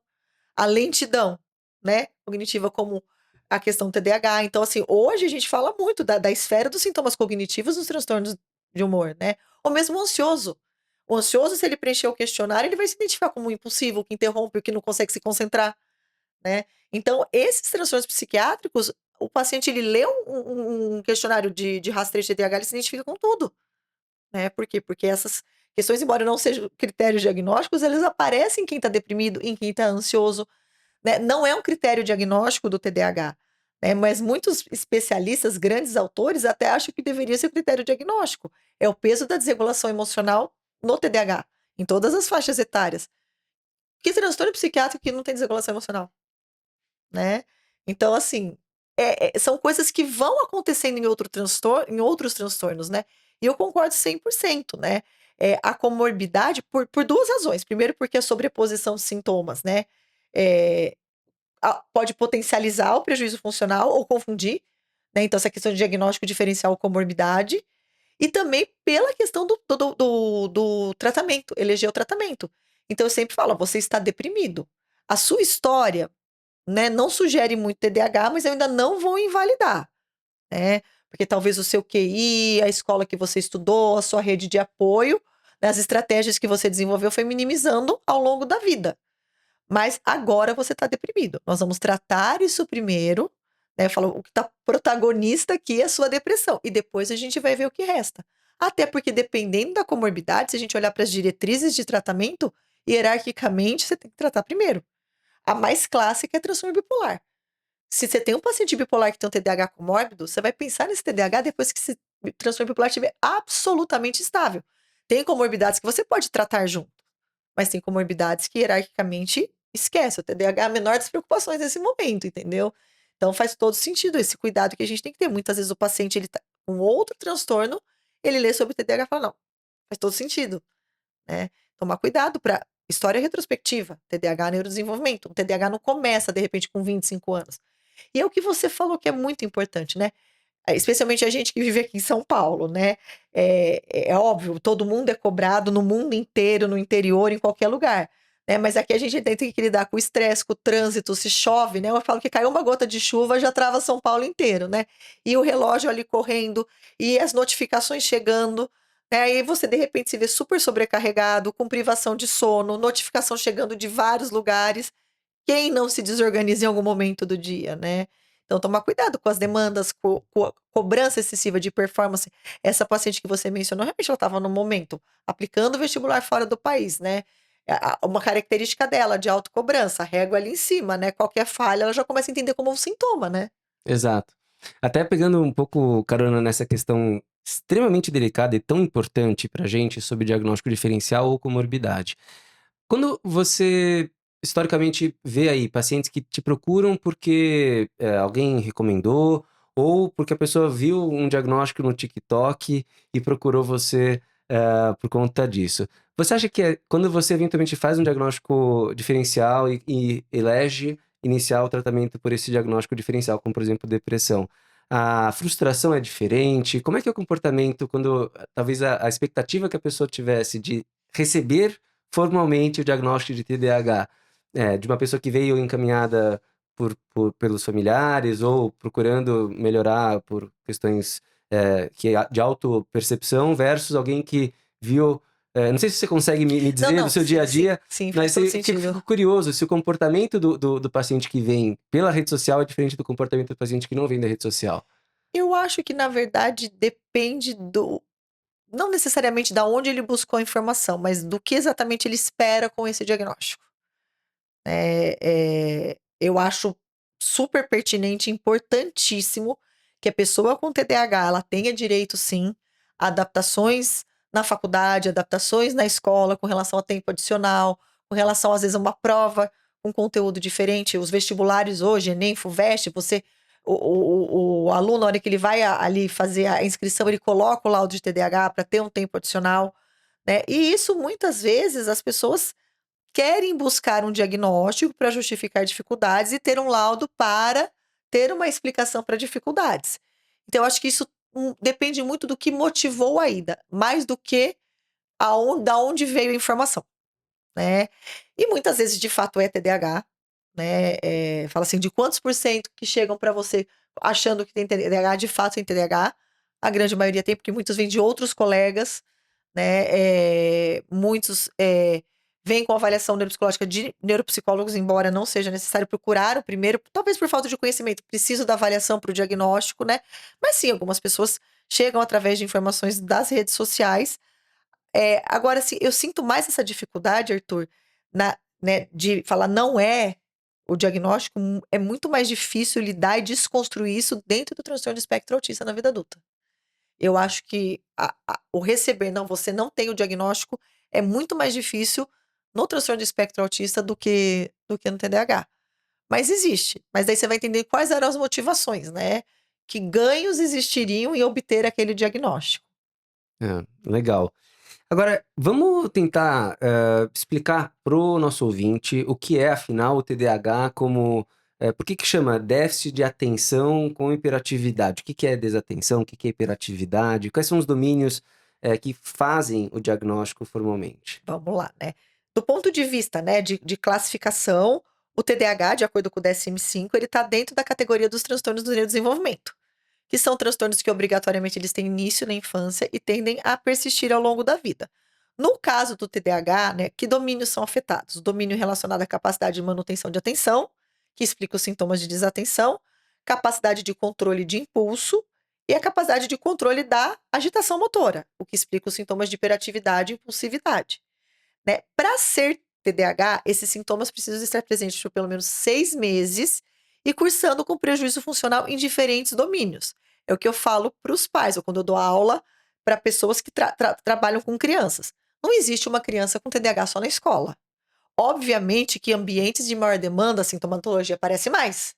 a lentidão, né, cognitiva como a questão TDAH. Então, assim, hoje a gente fala muito da esfera dos sintomas cognitivos dos transtornos de humor, né? Ou mesmo o ansioso. O ansioso, se ele preencher o questionário, ele vai se identificar como impulsivo, que interrompe, o que não consegue se concentrar, né? Então, esses transtornos psiquiátricos, o paciente ele lê um questionário de rastreio de TDAH, ele se identifica com tudo, né? Por quê? Porque essas questões, embora não sejam critérios diagnósticos, eles aparecem em quem está deprimido, em quem está ansioso, né, não é um critério diagnóstico do TDAH, né, mas muitos especialistas, grandes autores, até acham que deveria ser critério diagnóstico. É o peso da desregulação emocional no TDAH, em todas as faixas etárias. Que transtorno psiquiátrico que não tem desregulação emocional, né? Então, assim, são coisas que vão acontecendo em outros transtornos, né? E eu concordo 100%, né? A comorbidade, por duas razões. Primeiro, porque a sobreposição de sintomas, né? É, pode potencializar o prejuízo funcional ou confundir, né, então essa questão de diagnóstico diferencial ou comorbidade, e também pela questão do tratamento, eleger o tratamento. Então eu sempre falo: "Você está deprimido. A sua história, né, não sugere muito TDAH, mas eu ainda não vou invalidar, né, porque talvez o seu QI, a escola que você estudou, a sua rede de apoio, né, as estratégias que você desenvolveu foi minimizando ao longo da vida. Mas agora você está deprimido. Nós vamos tratar isso primeiro, né, eu falo, o que está protagonista aqui é a sua depressão, e depois a gente vai ver o que resta. Até porque dependendo da comorbidade, se a gente olhar para as diretrizes de tratamento, hierarquicamente você tem que tratar primeiro. A mais clássica é transtorno bipolar. Se você tem um paciente bipolar que tem um TDAH comórbido, você vai pensar nesse TDAH depois que esse transtorno bipolar estiver absolutamente estável. Tem comorbidades que você pode tratar junto, mas tem comorbidades que hierarquicamente esquece. O TDAH é a menor das preocupações nesse momento, entendeu? Então faz todo sentido esse cuidado que a gente tem que ter. Muitas vezes o paciente ele tá com outro transtorno, ele lê sobre o TDAH e fala: "Não, faz todo sentido", né? Tomar cuidado para história retrospectiva, TDAH neurodesenvolvimento. O TDAH não começa de repente com 25 anos. E é o que você falou que é muito importante, né? Especialmente a gente que vive aqui em São Paulo, né? É óbvio, todo mundo é cobrado no mundo inteiro, no interior, em qualquer lugar, né? Mas aqui a gente tem que lidar com o estresse, com o trânsito, se chove, né? Eu falo que caiu uma gota de chuva, já trava São Paulo inteiro, né? E o relógio ali correndo, e as notificações chegando, né? Aí você de repente se vê super sobrecarregado, com privação de sono, notificação chegando de vários lugares. Quem não se desorganiza em algum momento do dia, né? Então tomar cuidado com as demandas, com a cobrança excessiva de performance. Essa paciente que você mencionou, realmente ela estava no momento aplicando o vestibular fora do país, né? Uma característica dela de autocobrança, a régua ali em cima, né? Qualquer falha, ela já começa a entender como um sintoma, né? Exato. Até pegando um pouco carona nessa questão extremamente delicada e tão importante pra gente sobre diagnóstico diferencial ou comorbidade. Quando você historicamente vê aí pacientes que te procuram porque alguém recomendou ou porque a pessoa viu um diagnóstico no TikTok e procurou você por conta disso. Você acha que quando você eventualmente faz um diagnóstico diferencial e elege iniciar o tratamento por esse diagnóstico diferencial, como por exemplo depressão, a frustração é diferente? Como é que é o comportamento quando talvez a expectativa que a pessoa tivesse de receber formalmente o diagnóstico de TDAH, de uma pessoa que veio encaminhada pelos familiares ou procurando melhorar por questões de autopercepção versus alguém que viu não sei se você consegue me Não, dizer do não, seu dia sim, a sim, dia, sim, faz mas todo fico sentido. curioso se o comportamento do paciente que vem pela rede social é diferente do comportamento do paciente que não vem da rede social. Eu acho que, na verdade, depende não necessariamente da onde ele buscou a informação, mas do que exatamente ele espera com esse diagnóstico. Eu acho super pertinente, importantíssimo que a pessoa com TDAH ela tenha direito, sim, a adaptações na faculdade, adaptações na escola com relação a tempo adicional, com relação, às vezes, a uma prova com conteúdo diferente. Os vestibulares hoje, Enem, FUVEST, o aluno, na hora que ele vai ali fazer a inscrição, ele coloca o laudo de TDAH para ter um tempo adicional, né? E isso, muitas vezes, as pessoas querem buscar um diagnóstico para justificar dificuldades e ter um laudo para ter uma explicação para dificuldades. Então, eu acho que isso depende muito do que motivou a ida, mais do que da onde veio a informação, né? E muitas vezes, de fato, é TDAH, né? Fala assim, de quantos por cento que chegam para você achando que tem TDAH, de fato tem TDAH. A grande maioria tem, porque muitos vêm de outros colegas, né? Muitos vêm com avaliação neuropsicológica de neuropsicólogos, embora não seja necessário procurar o primeiro, talvez por falta de conhecimento, preciso da avaliação para o diagnóstico, né? Mas sim, algumas pessoas chegam através de informações das redes sociais. Agora, assim, eu sinto mais essa dificuldade, Arthur, né, de falar não é o diagnóstico, é muito mais difícil lidar e desconstruir isso dentro do transtorno de espectro autista na vida adulta. Eu acho que o receber, não, você não tem o diagnóstico, é muito mais difícil no transtorno de espectro autista do que no TDAH. Mas existe. Mas daí você vai entender quais eram as motivações, né? Que ganhos existiriam em obter aquele diagnóstico. Legal. Agora, vamos tentar explicar para o nosso ouvinte o que é, afinal, o TDAH como... por que chama déficit de atenção com hiperatividade? O que é desatenção? O que é hiperatividade? Quais são os domínios que fazem o diagnóstico formalmente? Vamos lá, né? Do ponto de vista, né, de classificação, o TDAH, de acordo com o DSM-5, ele está dentro da categoria dos transtornos do neurodesenvolvimento, que são transtornos que obrigatoriamente eles têm início na infância e tendem a persistir ao longo da vida. No caso do TDAH, né, que domínios são afetados? O domínio relacionado à capacidade de manutenção de atenção, que explica os sintomas de desatenção, capacidade de controle de impulso e a capacidade de controle da agitação motora, o que explica os sintomas de hiperatividade e impulsividade, né? Para ser TDAH, esses sintomas precisam estar presentes por pelo menos 6 meses e cursando com prejuízo funcional em diferentes domínios. É o que eu falo para os pais, ou quando eu dou aula para pessoas que trabalham com crianças. Não existe uma criança com TDAH só na escola. Obviamente que ambientes de maior demanda, a sintomatologia aparece mais,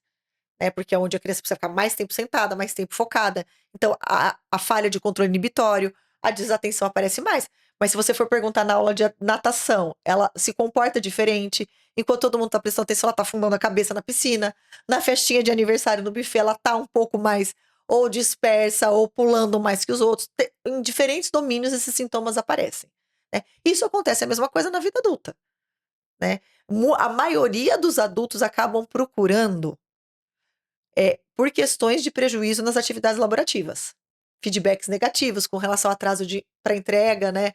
né? Porque é onde a criança precisa ficar mais tempo sentada, mais tempo focada. Então, a falha de controle inibitório, a desatenção aparece mais. Mas se você for perguntar na aula de natação, ela se comporta diferente. Enquanto todo mundo está prestando atenção, ela está afundando a cabeça na piscina. Na festinha de aniversário, no buffet, ela está um pouco mais ou dispersa ou pulando mais que os outros. Em diferentes domínios, esses sintomas aparecem, né? Isso acontece a mesma coisa na vida adulta, né? A maioria dos adultos acabam procurando por questões de prejuízo nas atividades laborativas. Feedbacks negativos com relação ao atraso para entrega, né?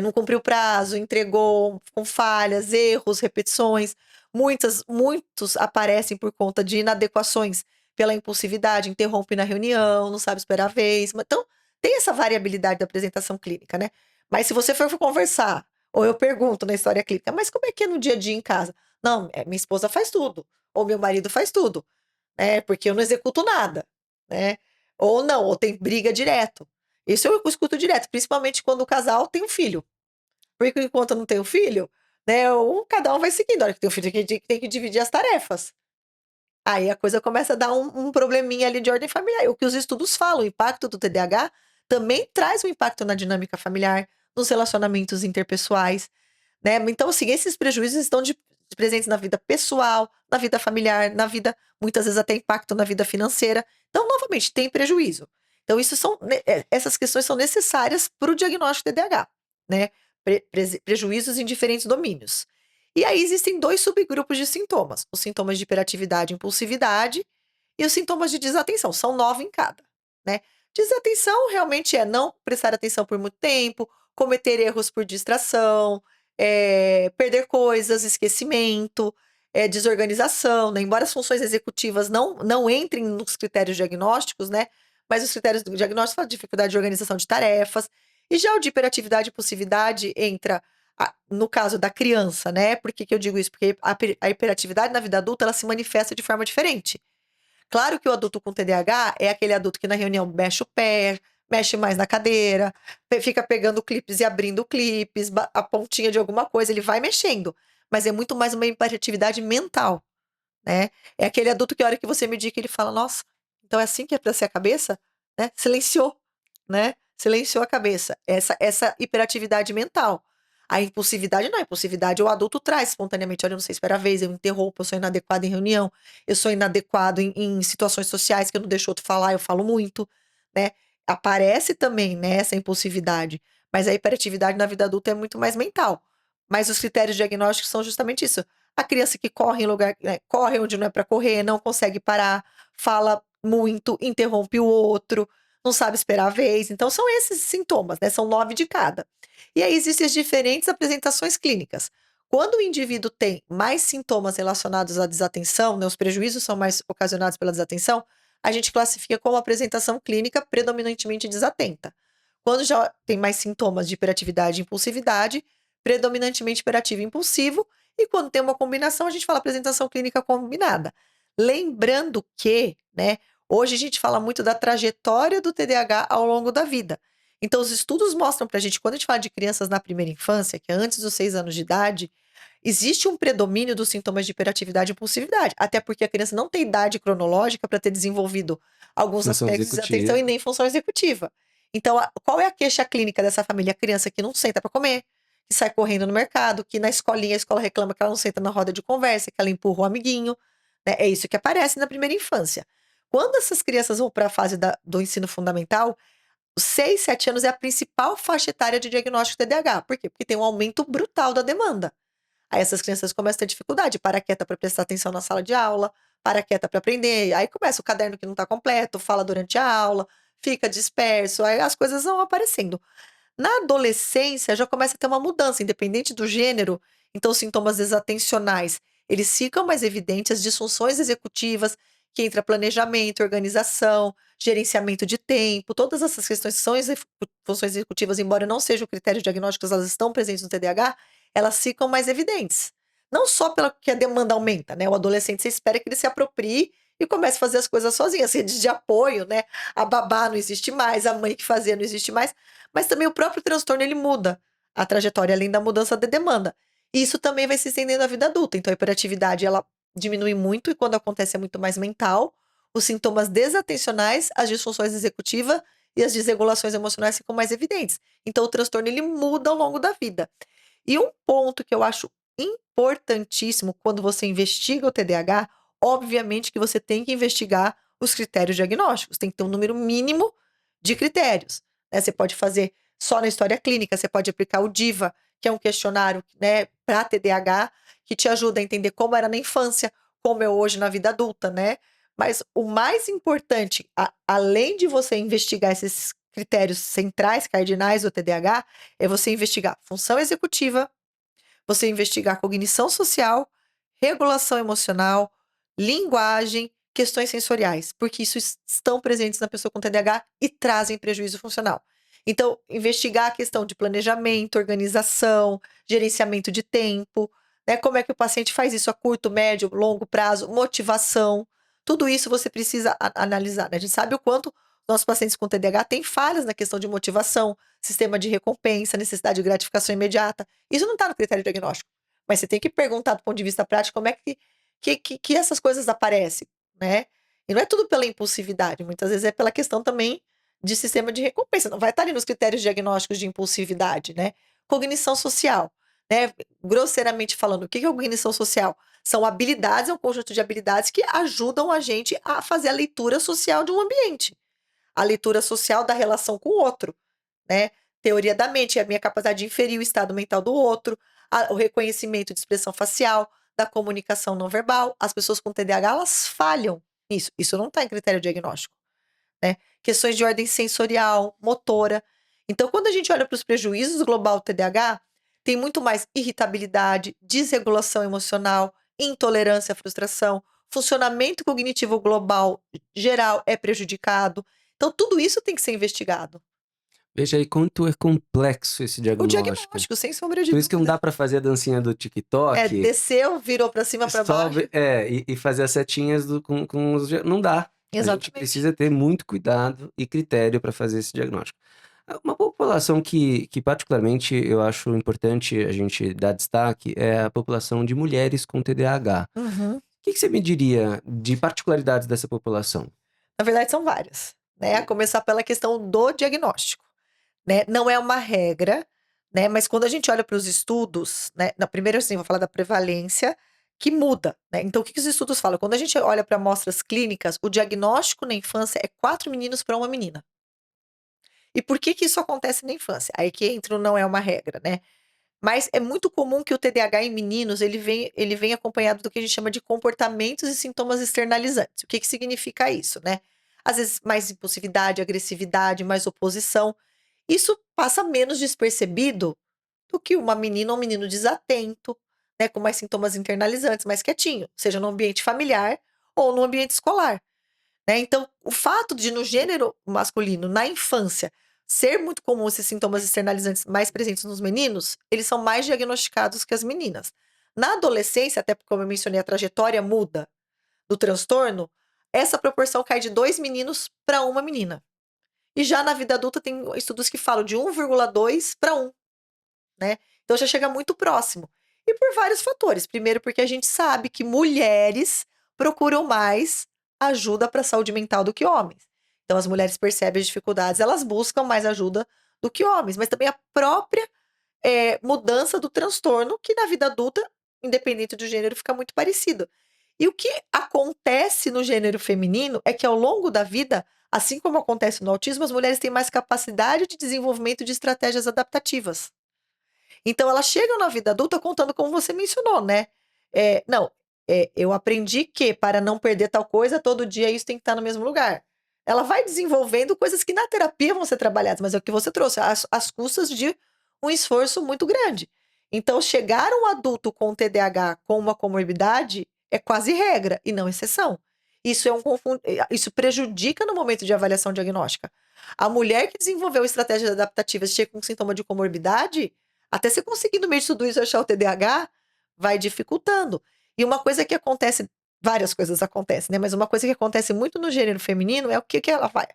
Não cumpriu o prazo, entregou com falhas, erros, repetições. Muitos aparecem por conta de inadequações pela impulsividade, interrompe na reunião, não sabe esperar a vez. Então, tem essa variabilidade da apresentação clínica, né? Mas se você for conversar, ou eu pergunto na história clínica, mas como é que é no dia a dia em casa? Não, minha esposa faz tudo, ou meu marido faz tudo, né? Porque eu não executo nada, né? Ou não, ou tem briga direto. Isso eu escuto direto, principalmente quando o casal tem um filho. Porque enquanto não tem um filho, né? Cada um vai seguindo. A hora que tem um filho, tem que dividir as tarefas. Aí a coisa começa a dar um probleminha ali de ordem familiar. O que os estudos falam, o impacto do TDAH também traz um impacto na dinâmica familiar, nos relacionamentos interpessoais, né? Então, assim, esses prejuízos estão presentes na vida pessoal, na vida familiar, na vida, muitas vezes até impacto na vida financeira. Então, novamente, tem prejuízo. Então, essas questões são necessárias para o diagnóstico de TDAH, né? Prejuízos em diferentes domínios. E aí existem 2 subgrupos de sintomas: os sintomas de hiperatividade e impulsividade e os sintomas de desatenção. São 9 em cada, né? Desatenção realmente é não prestar atenção por muito tempo, cometer erros por distração, perder coisas, esquecimento, desorganização, né? Embora as funções executivas não entrem nos critérios diagnósticos, né? Mas os critérios do diagnóstico falam de dificuldade de organização de tarefas. E já o de hiperatividade e impulsividade entra no caso da criança, né? Por que eu digo isso? Porque a hiperatividade na vida adulta ela se manifesta de forma diferente. Claro que o adulto com TDAH é aquele adulto que na reunião mexe o pé, mexe mais na cadeira, fica pegando clipes e abrindo clipes, a pontinha de alguma coisa, ele vai mexendo. Mas é muito mais uma hiperatividade mental, né? É aquele adulto que a hora que você medir que ele fala, nossa, então é assim que é para ser a cabeça? Né? Silenciou, né? Silenciou a cabeça. Essa hiperatividade mental. A impulsividade não, a impulsividade o adulto traz espontaneamente. Olha, eu não sei esperar a vez, eu interrompo, eu sou inadequado em reunião, eu sou inadequado em situações sociais que eu não deixo outro falar, eu falo muito, né? Aparece também, né, essa impulsividade, mas a hiperatividade na vida adulta é muito mais mental. Mas os critérios diagnósticos são justamente isso. A criança que corre em lugar, né, corre onde não é para correr, não consegue parar, fala muito, interrompe o outro, não sabe esperar a vez. Então, são esses sintomas, né? São 9 de cada. E aí existem as diferentes apresentações clínicas. Quando o indivíduo tem mais sintomas relacionados à desatenção, né, os prejuízos são mais ocasionados pela desatenção, a gente classifica como apresentação clínica predominantemente desatenta. Quando já tem mais sintomas de hiperatividade e impulsividade, predominantemente hiperativo e impulsivo, e quando tem uma combinação, a gente fala apresentação clínica combinada. Lembrando que, né, hoje a gente fala muito da trajetória do TDAH ao longo da vida. Então, os estudos mostram pra gente, quando a gente fala de crianças na primeira infância, que é antes dos 6 anos de idade, existe um predomínio dos sintomas de hiperatividade e impulsividade, até porque a criança não tem idade cronológica para ter desenvolvido alguns Função aspectos de desatenção executiva. e nem função executiva. Então, qual é a queixa clínica dessa família? A criança que não senta para comer, que sai correndo no mercado, que na escolinha a escola reclama que ela não senta na roda de conversa, que ela empurra o amiguinho, né? É isso que aparece na primeira infância. Quando essas crianças vão para a fase do ensino fundamental, os 6, 7 anos é a principal faixa etária de diagnóstico de TDAH. Por quê? Porque tem um aumento brutal da demanda. Aí essas crianças começam a ter dificuldade, para quieta para prestar atenção na sala de aula, para quieta para aprender, aí começa o caderno que não está completo, fala durante a aula, fica disperso, aí as coisas vão aparecendo. Na adolescência já começa a ter uma mudança, independente do gênero, então os sintomas desatencionais, eles ficam mais evidentes, as disfunções executivas, que entra planejamento, organização, gerenciamento de tempo, todas essas questões que são funções executivas, embora não sejam critérios diagnósticos, elas estão presentes no TDAH, elas ficam mais evidentes. Não só pela que a demanda aumenta, né? O adolescente, você espera que ele se aproprie e comece a fazer as coisas sozinho, as redes de apoio, né? A babá não existe mais, a mãe que fazia não existe mais, mas também o próprio transtorno ele muda a trajetória, além da mudança de demanda. E isso também vai se estendendo à vida adulta. Então a hiperatividade ela diminui muito e quando acontece é muito mais mental. Os sintomas desatencionais, as disfunções executivas e as desregulações emocionais ficam mais evidentes. Então o transtorno ele muda ao longo da vida. E um ponto que eu acho importantíssimo quando você investiga o TDAH, obviamente que você tem que investigar os critérios diagnósticos, tem que ter um número mínimo de critérios, né? Você pode fazer só na história clínica, você pode aplicar o DIVA, que é um questionário, né, para TDAH, que te ajuda a entender como era na infância, como é hoje na vida adulta, né? Mas o mais importante, além de você investigar esses critérios centrais, cardinais do TDAH, é você investigar função executiva, você investigar cognição social, regulação emocional, linguagem, questões sensoriais, porque isso estão presentes na pessoa com TDAH e trazem prejuízo funcional. Então, investigar a questão de planejamento, organização, gerenciamento de tempo, né? Como é que o paciente faz isso a curto, médio, longo prazo, motivação. Tudo isso você precisa analisar, né? A gente sabe o quanto nossos pacientes com TDAH têm falhas na questão de motivação, sistema de recompensa, necessidade de gratificação imediata. Isso não está no critério diagnóstico. Mas você tem que perguntar do ponto de vista prático como é que essas coisas aparecem, né? E não é tudo pela impulsividade, muitas vezes é pela questão também de sistema de recompensa, não vai estar ali nos critérios diagnósticos de impulsividade, né? Cognição social, né? Grosseiramente falando, o que é cognição social? São habilidades, é um conjunto de habilidades que ajudam a gente a fazer a leitura social de um ambiente. A leitura social da relação com o outro, né? Teoria da mente, a minha capacidade de inferir o estado mental do outro, o reconhecimento de expressão facial, da comunicação não verbal. As pessoas com TDAH, elas falham nisso. Isso não está em critério diagnóstico, né? Questões de ordem sensorial, motora. Então, quando a gente olha para os prejuízos global do TDAH, tem muito mais irritabilidade, desregulação emocional, intolerância à frustração, funcionamento cognitivo global geral é prejudicado. Então, tudo isso tem que ser investigado. Veja aí quanto é complexo esse O diagnóstico. diagnóstico, sem sombra de Por isso que não dúvida. dá pra fazer a dancinha do É, TikTok, desceu, virou para cima, para baixo. sobe, e fazer as setinhas com os. Não dá. A gente Exatamente. precisa ter muito cuidado e critério para fazer esse diagnóstico. Uma população que particularmente eu acho importante a gente dar destaque é a população de mulheres com TDAH. Uhum. O que você me diria de particularidades dessa população? Na verdade, são várias, né? A começar pela questão do diagnóstico, né? Não é uma regra, né? Mas quando a gente olha para os estudos, né? Primeiro, assim, vou falar da prevalência, que muda, né? Então, o que os estudos falam? Quando a gente olha para amostras clínicas, o diagnóstico na infância é 4 meninos para uma menina. E por que isso acontece na infância? Aí que entra o não é uma regra, né? Mas é muito comum que o TDAH em meninos, ele vem acompanhado do que a gente chama de comportamentos e sintomas externalizantes. O que significa isso, né? Às vezes mais impulsividade, agressividade, mais oposição. Isso passa menos despercebido do que uma menina ou um menino desatento, né? Com mais sintomas internalizantes, mais quietinho, seja no ambiente familiar ou no ambiente escolar, né? Então, o fato de no gênero masculino, na infância, ser muito comum esses sintomas externalizantes mais presentes nos meninos, eles são mais diagnosticados que as meninas. Na adolescência, até porque, como eu mencionei, a trajetória muda do transtorno, essa proporção cai de 2 meninos para uma menina. E já na vida adulta tem estudos que falam de 1,2 para 1, né? Então já chega muito próximo. E por vários fatores. Primeiro, porque a gente sabe que mulheres procuram mais ajuda para a saúde mental do que homens. Então, as mulheres percebem as dificuldades, elas buscam mais ajuda do que homens, mas também a própria mudança do transtorno, que na vida adulta, independente do gênero, fica muito parecido. E o que acontece no gênero feminino é que ao longo da vida, assim como acontece no autismo, as mulheres têm mais capacidade de desenvolvimento de estratégias adaptativas. Então elas chegam na vida adulta contando como você mencionou, né? Não, eu aprendi que para não perder tal coisa, todo dia isso tem que estar no mesmo lugar. Ela vai desenvolvendo coisas que na terapia vão ser trabalhadas, mas é o que você trouxe, às custas de um esforço muito grande. Então, chegar um adulto com TDAH com uma comorbidade é quase regra e não exceção. Isso prejudica no momento de avaliação diagnóstica. A mulher que desenvolveu estratégias adaptativas chega com sintoma de comorbidade, até você conseguir no meio de tudo isso achar o TDAH, vai dificultando. E uma coisa que acontece, várias coisas acontecem, né? Mas uma coisa que acontece muito no gênero feminino é o que ela vai.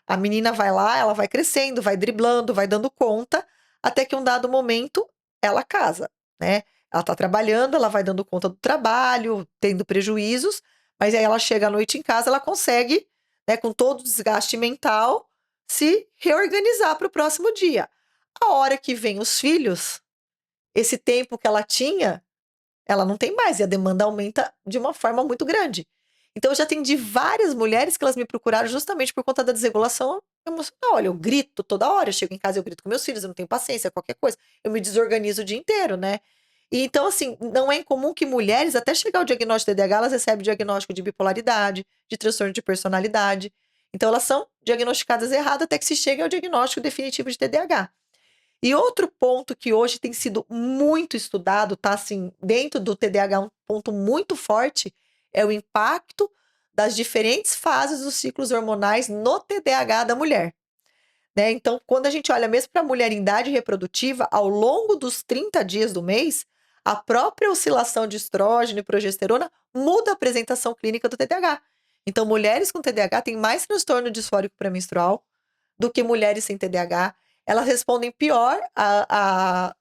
A menina vai lá, ela vai crescendo, vai driblando, vai dando conta, até que um dado momento ela casa, né? Ela tá trabalhando, ela vai dando conta do trabalho, tendo prejuízos, mas aí ela chega à noite em casa, ela consegue, né, com todo o desgaste mental, se reorganizar para o próximo dia. A hora que vem os filhos, esse tempo que ela tinha, ela não tem mais, e a demanda aumenta de uma forma muito grande. Então, eu já atendi várias mulheres que elas me procuraram justamente por conta da desregulação emocional. Olha, eu grito toda hora, eu chego em casa, eu grito com meus filhos, eu não tenho paciência, qualquer coisa. Eu me desorganizo o dia inteiro, né? E então, assim, não é incomum que mulheres, até chegar ao diagnóstico de TDAH, elas recebem diagnóstico de bipolaridade, de transtorno de personalidade. Então, elas são diagnosticadas errado até que se chegue ao diagnóstico definitivo de TDAH. E outro ponto que hoje tem sido muito estudado, tá assim, dentro do TDAH, um ponto muito forte, é o impacto das diferentes fases dos ciclos hormonais no TDAH da mulher, né? Então, quando a gente olha mesmo para a mulher em idade reprodutiva, ao longo dos 30 dias do mês, a própria oscilação de estrógeno e progesterona muda a apresentação clínica do TDAH. Então, mulheres com TDAH têm mais transtorno disfórico pré-menstrual do que mulheres sem TDAH. Elas respondem pior a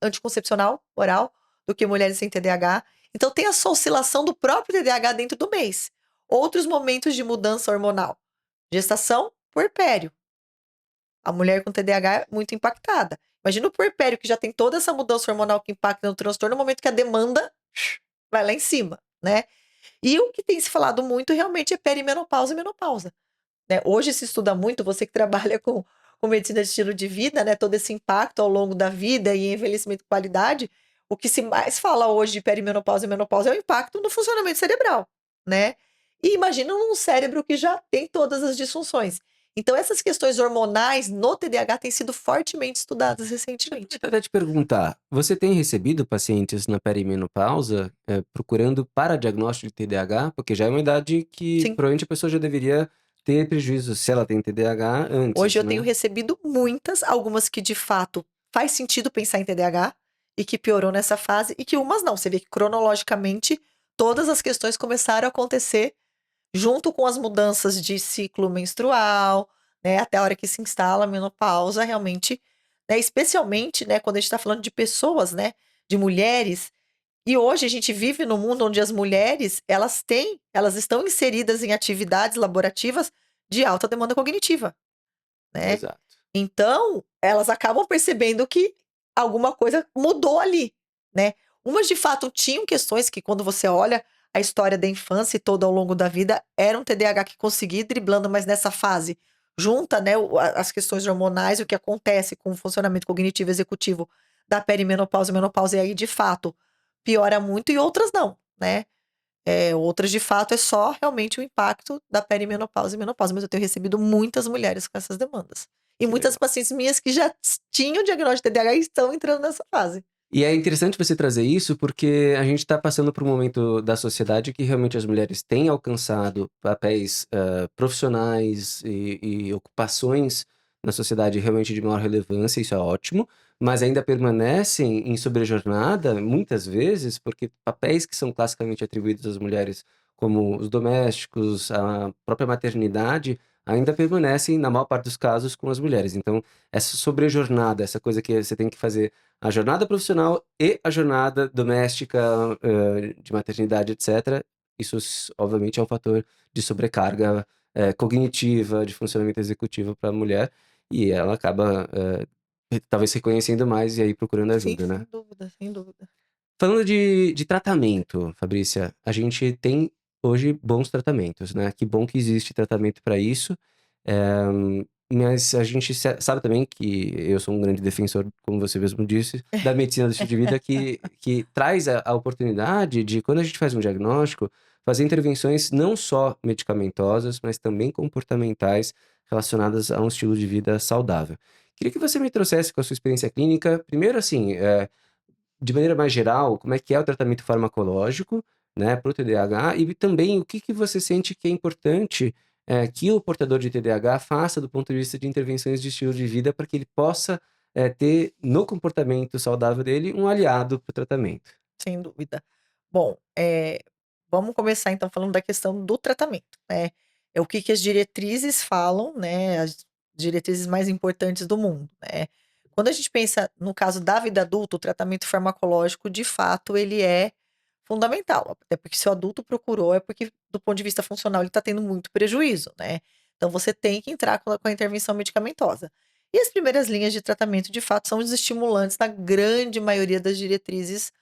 anticoncepcional oral do que mulheres sem TDAH. Então, tem essa oscilação do próprio TDAH dentro do mês. Outros momentos de mudança hormonal. Gestação, puerpério. A mulher com TDAH é muito impactada. Imagina o puerpério que já tem toda essa mudança hormonal que impacta no transtorno, no momento que a demanda vai lá em cima, né? E o que tem se falado muito realmente é perimenopausa e menopausa, né? Hoje se estuda muito, você que trabalha com medicina de estilo de vida, né? Todo esse impacto ao longo da vida e envelhecimento de qualidade, o que se mais fala hoje de perimenopausa e menopausa é o impacto no funcionamento cerebral, né? E imagina um cérebro que já tem todas as disfunções. Então, essas questões hormonais no TDAH têm sido fortemente estudadas recentemente. Eu até te perguntar, você tem recebido pacientes na perimenopausa, procurando para diagnóstico de TDAH? Porque já é uma idade que Sim. provavelmente a pessoa já deveria ter prejuízo, se ela tem TDAH, Hoje antes, eu tenho né? recebido muitas, algumas que de fato faz sentido pensar em TDAH e que piorou nessa fase, e que umas não. Você vê que cronologicamente todas as questões começaram a acontecer junto com as mudanças de ciclo menstrual, né, até a hora que se instala a menopausa, realmente, né, especialmente, né, quando a gente está falando de pessoas, né, de mulheres. E hoje a gente vive num mundo onde as mulheres, elas estão inseridas em atividades laborativas de alta demanda cognitiva, né? Exato. Então, elas acabam percebendo que alguma coisa mudou ali, né. Umas de fato tinham questões que quando você olha a história da infância e todo ao longo da vida, era um TDAH que conseguia ir driblando, mas nessa fase junta, né, as questões hormonais, o que acontece com o funcionamento cognitivo executivo da perimenopausa e menopausa, e aí de fato piora muito, e outras não, né. Outras de fato é só realmente o impacto da perimenopausa e menopausa, mas eu tenho recebido muitas mulheres com essas demandas. E Que muitas legal. pacientes minhas que já tinham diagnóstico de TDAH e estão entrando nessa fase. E é interessante você trazer isso, porque a gente está passando por um momento da sociedade que realmente as mulheres têm alcançado papéis, profissionais e ocupações na sociedade realmente de maior relevância, isso é ótimo, mas ainda permanecem em sobrejornada, muitas vezes, porque papéis que são classicamente atribuídos às mulheres, como os domésticos, a própria maternidade, ainda permanecem, na maior parte dos casos, com as mulheres. Então, essa sobrejornada, essa coisa que você tem que fazer a jornada profissional e a jornada doméstica, de maternidade, etcétera, isso obviamente é um fator de sobrecarga, cognitiva, de funcionamento executivo para a mulher, e ela acaba, talvez reconhecendo mais e aí procurando Sim, ajuda, né. sem dúvida, sem dúvida. Falando de tratamento, Fabrícia, a gente tem hoje bons tratamentos, né, que bom que existe tratamento para isso, mas a gente sabe também que eu sou um grande defensor, como você mesmo disse, da medicina do estilo de vida que traz a oportunidade de, quando a gente faz um diagnóstico, fazer intervenções não só medicamentosas, mas também comportamentais relacionadas a um estilo de vida saudável. Queria que você me trouxesse, com a sua experiência clínica, primeiro assim, de maneira mais geral, como é que é o tratamento farmacológico, né, para o TDAH, e também o que que você sente que é importante, que o portador de TDAH faça do ponto de vista de intervenções de estilo de vida, para que ele possa, ter no comportamento saudável dele um aliado para o tratamento. Sem dúvida. Bom, vamos começar então falando da questão do tratamento, né. É o que as diretrizes falam, né, as diretrizes mais importantes do mundo, né. Quando a gente pensa no caso da vida adulta, o tratamento farmacológico, de fato, ele é fundamental, até porque se o adulto procurou, é porque do ponto de vista funcional ele está tendo muito prejuízo, né. Então você tem que entrar com a intervenção medicamentosa. E as primeiras linhas de tratamento, de fato, são os estimulantes na grande maioria das diretrizes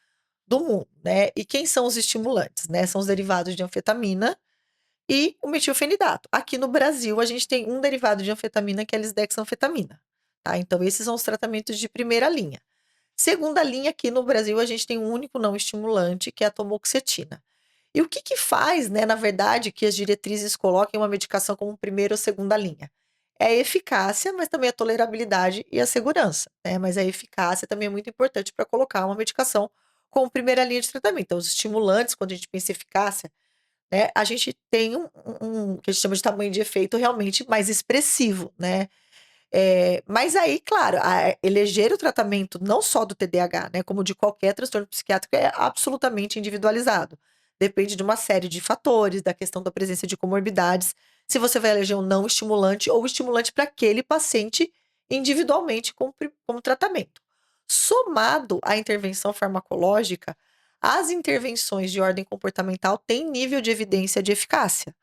do mundo, né. E quem são os estimulantes, né? São os derivados de anfetamina e o metilfenidato. Aqui no Brasil, a gente tem um derivado de anfetamina que é a lisdexanfetamina, tá. Então esses são os tratamentos de primeira linha. Segunda linha, aqui no Brasil, a gente tem um único não estimulante, que é a tomoxetina. E o que que faz, né, na verdade, que as diretrizes coloquem uma medicação como primeira ou segunda linha? É a eficácia, mas também a tolerabilidade e a segurança, né, mas a eficácia também é muito importante para colocar uma medicação como primeira linha de tratamento. Então os estimulantes, quando a gente pensa em eficácia, né, a gente tem um que a gente chama de tamanho de efeito realmente mais expressivo, né. Mas aí, claro, eleger o tratamento não só do TDAH, né, como de qualquer transtorno psiquiátrico é absolutamente individualizado. Depende de uma série de fatores, da questão da presença de comorbidades, se você vai eleger um não estimulante ou estimulante para aquele paciente individualmente como tratamento. Somado à intervenção farmacológica, as intervenções de ordem comportamental têm nível de evidência de eficácia,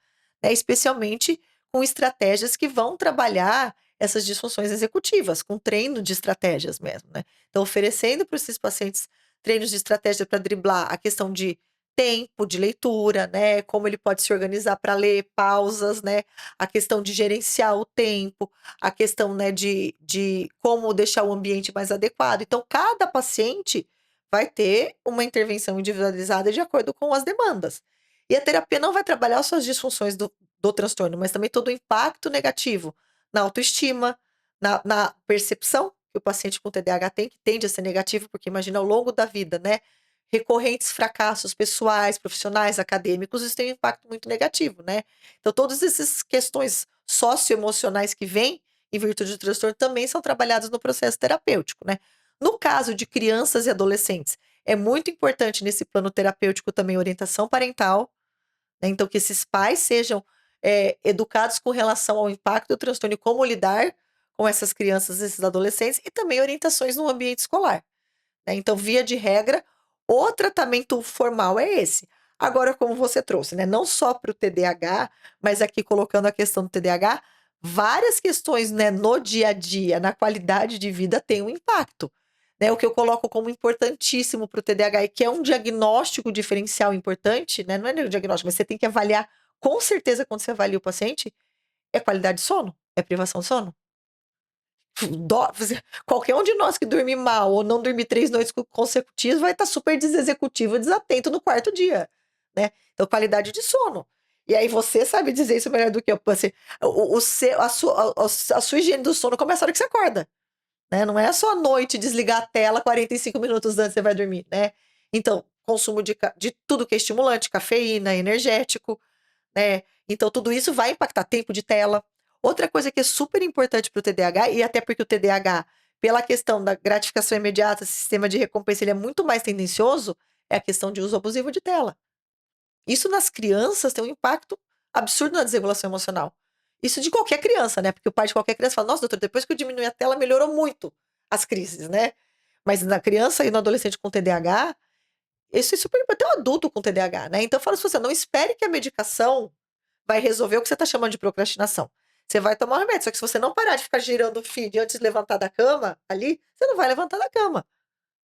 né, especialmente com estratégias que vão trabalhar essas disfunções executivas, com treino de estratégias mesmo, né. Então oferecendo para esses pacientes treinos de estratégia para driblar a questão de tempo de leitura, né, como ele pode se organizar para ler, pausas, né, a questão de gerenciar o tempo, a questão, né, de como deixar o ambiente mais adequado. Então cada paciente vai ter uma intervenção individualizada de acordo com as demandas. E a terapia não vai trabalhar só as disfunções do transtorno, mas também todo o impacto negativo na autoestima, na percepção que o paciente com TDAH tem, que tende a ser negativo, porque imagina ao longo da vida, né, recorrentes fracassos pessoais, profissionais, acadêmicos, isso tem um impacto muito negativo, né. Então todas essas questões socioemocionais que vêm em virtude do transtorno também são trabalhadas no processo terapêutico, né. No caso de crianças e adolescentes, é muito importante nesse plano terapêutico também orientação parental, né, então que esses pais sejam, educados com relação ao impacto do transtorno e como lidar com essas crianças, esses adolescentes, e também orientações no ambiente escolar, né. Então, via de regra, o tratamento formal é esse. Agora, como você trouxe, né, não só para o TDAH, mas aqui colocando a questão do TDAH, várias questões, né, no dia a dia, na qualidade de vida, tem um impacto, né. O que eu coloco como importantíssimo para o TDAH e que é um diagnóstico diferencial importante, né, não é nem o diagnóstico, mas você tem que avaliar com certeza quando você avalia o paciente, é qualidade de sono, é privação de sono. Qualquer um de nós que dormir mal ou não dormir 3 noites consecutivas vai estar super desexecutivo, desatento no quarto dia, né. Então qualidade de sono. E aí você sabe dizer isso melhor do que eu, assim, o seu a sua higiene do sono começa a hora que você acorda, né, não é só à noite desligar a tela 45 minutos antes você vai dormir, né. Então, consumo de tudo que é estimulante, cafeína, energético, né, então tudo isso vai impactar tempo de tela. Outra coisa que é super importante para o TDAH, e até porque o TDAH, pela questão da gratificação imediata, sistema de recompensa, ele é muito mais tendencioso, é a questão de uso abusivo de tela. Isso nas crianças tem um impacto absurdo na desregulação emocional. Isso de qualquer criança, né, porque o pai de qualquer criança fala: "Nossa, doutor, depois que eu diminui a tela melhorou muito as crises", né. Mas na criança e no adolescente com TDAH, isso é super até o adulto com TDAH, né. Então eu falo assim: "Você não espere que a medicação vai resolver o que você está chamando de procrastinação. Você vai tomar o remédio, só que se você não parar de ficar girando o feed antes de levantar da cama, ali, você não vai levantar da cama,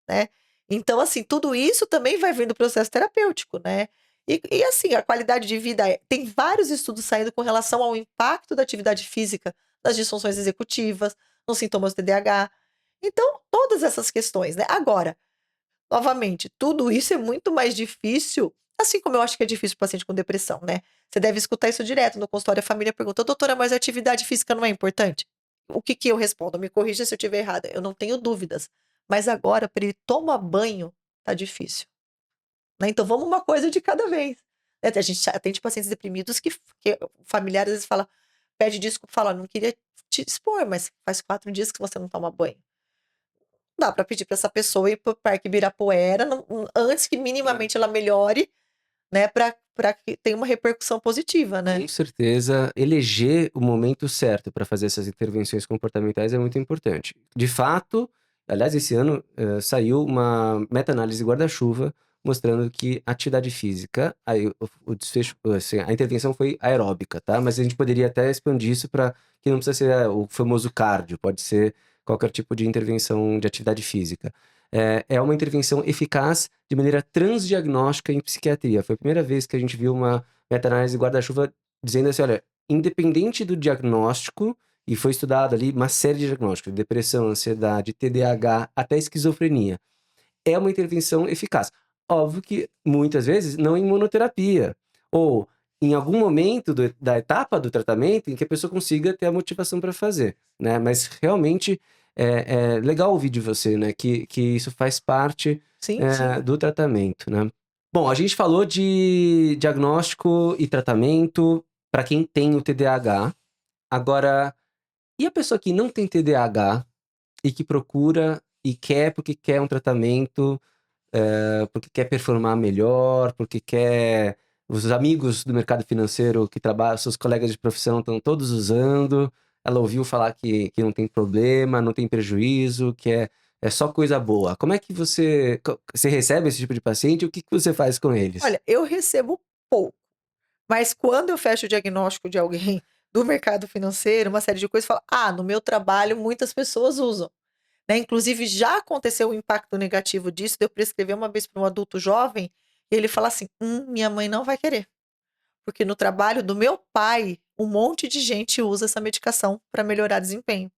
né. Então, assim, tudo isso também vai vir do processo terapêutico, né. E assim, a qualidade de vida tem vários estudos saindo com relação ao impacto da atividade física nas disfunções executivas, nos sintomas do TDAH. Então, todas essas questões, né. Agora, novamente, tudo isso é muito mais difícil, assim como eu acho que é difícil para o paciente com depressão, né. Você deve escutar isso direto no consultório, a família pergunta: "Doutora, mas a atividade física não é importante?" O que que eu respondo? Me corrija se eu estiver errada, eu não tenho dúvidas, mas agora para ele tomar banho, tá difícil, né, então vamos uma coisa de cada vez. A gente atende pacientes deprimidos que familiares às vezes fala, pede desculpa, fala: "Não queria te expor, mas faz 4 dias que você não toma banho". Dá pra pedir pra essa pessoa ir para o Parque Ibirapuera antes que É. minimamente ela melhore, né, pra que tenha uma repercussão positiva, né. Com certeza, eleger o momento certo para fazer essas intervenções comportamentais é muito importante. De fato, aliás, esse ano, saiu uma meta-análise guarda-chuva mostrando que atividade física, aí o desfecho, assim, a intervenção foi aeróbica, tá, mas a gente poderia até expandir isso para que não precisa ser o famoso cardio, pode ser qualquer tipo de intervenção de atividade física. É uma intervenção eficaz de maneira transdiagnóstica em psiquiatria. Foi a primeira vez que a gente viu uma meta-análise guarda-chuva dizendo assim: olha, independente do diagnóstico, e foi estudado ali uma série de diagnósticos, depressão, ansiedade, TDAH, até esquizofrenia. É uma intervenção eficaz. Óbvio que muitas vezes não em monoterapia, ou em algum momento da etapa do tratamento em que a pessoa consiga ter a motivação para fazer, né? Mas realmente é legal ouvir de você, né? Que isso faz parte Sim, sim. do tratamento, né? Bom, a gente falou de diagnóstico e tratamento para quem tem o TDAH. Agora, e a pessoa que não tem TDAH e que procura e quer porque quer um tratamento, porque quer performar melhor, porque quer. Os amigos do mercado financeiro que trabalham, seus colegas de profissão estão todos usando. Ela ouviu falar que não tem problema, não tem prejuízo, que é só coisa boa. Como é que você recebe esse tipo de paciente e o que você faz com eles? Olha, eu recebo pouco, mas quando eu fecho o diagnóstico de alguém do mercado financeiro, uma série de coisas, fala: "Ah, no meu trabalho muitas pessoas usam", né. Inclusive já aconteceu um impacto negativo disso, de eu prescrever uma vez para um adulto jovem, e ele fala assim: minha mãe não vai querer, porque no trabalho do meu pai, um monte de gente usa essa medicação para melhorar desempenho".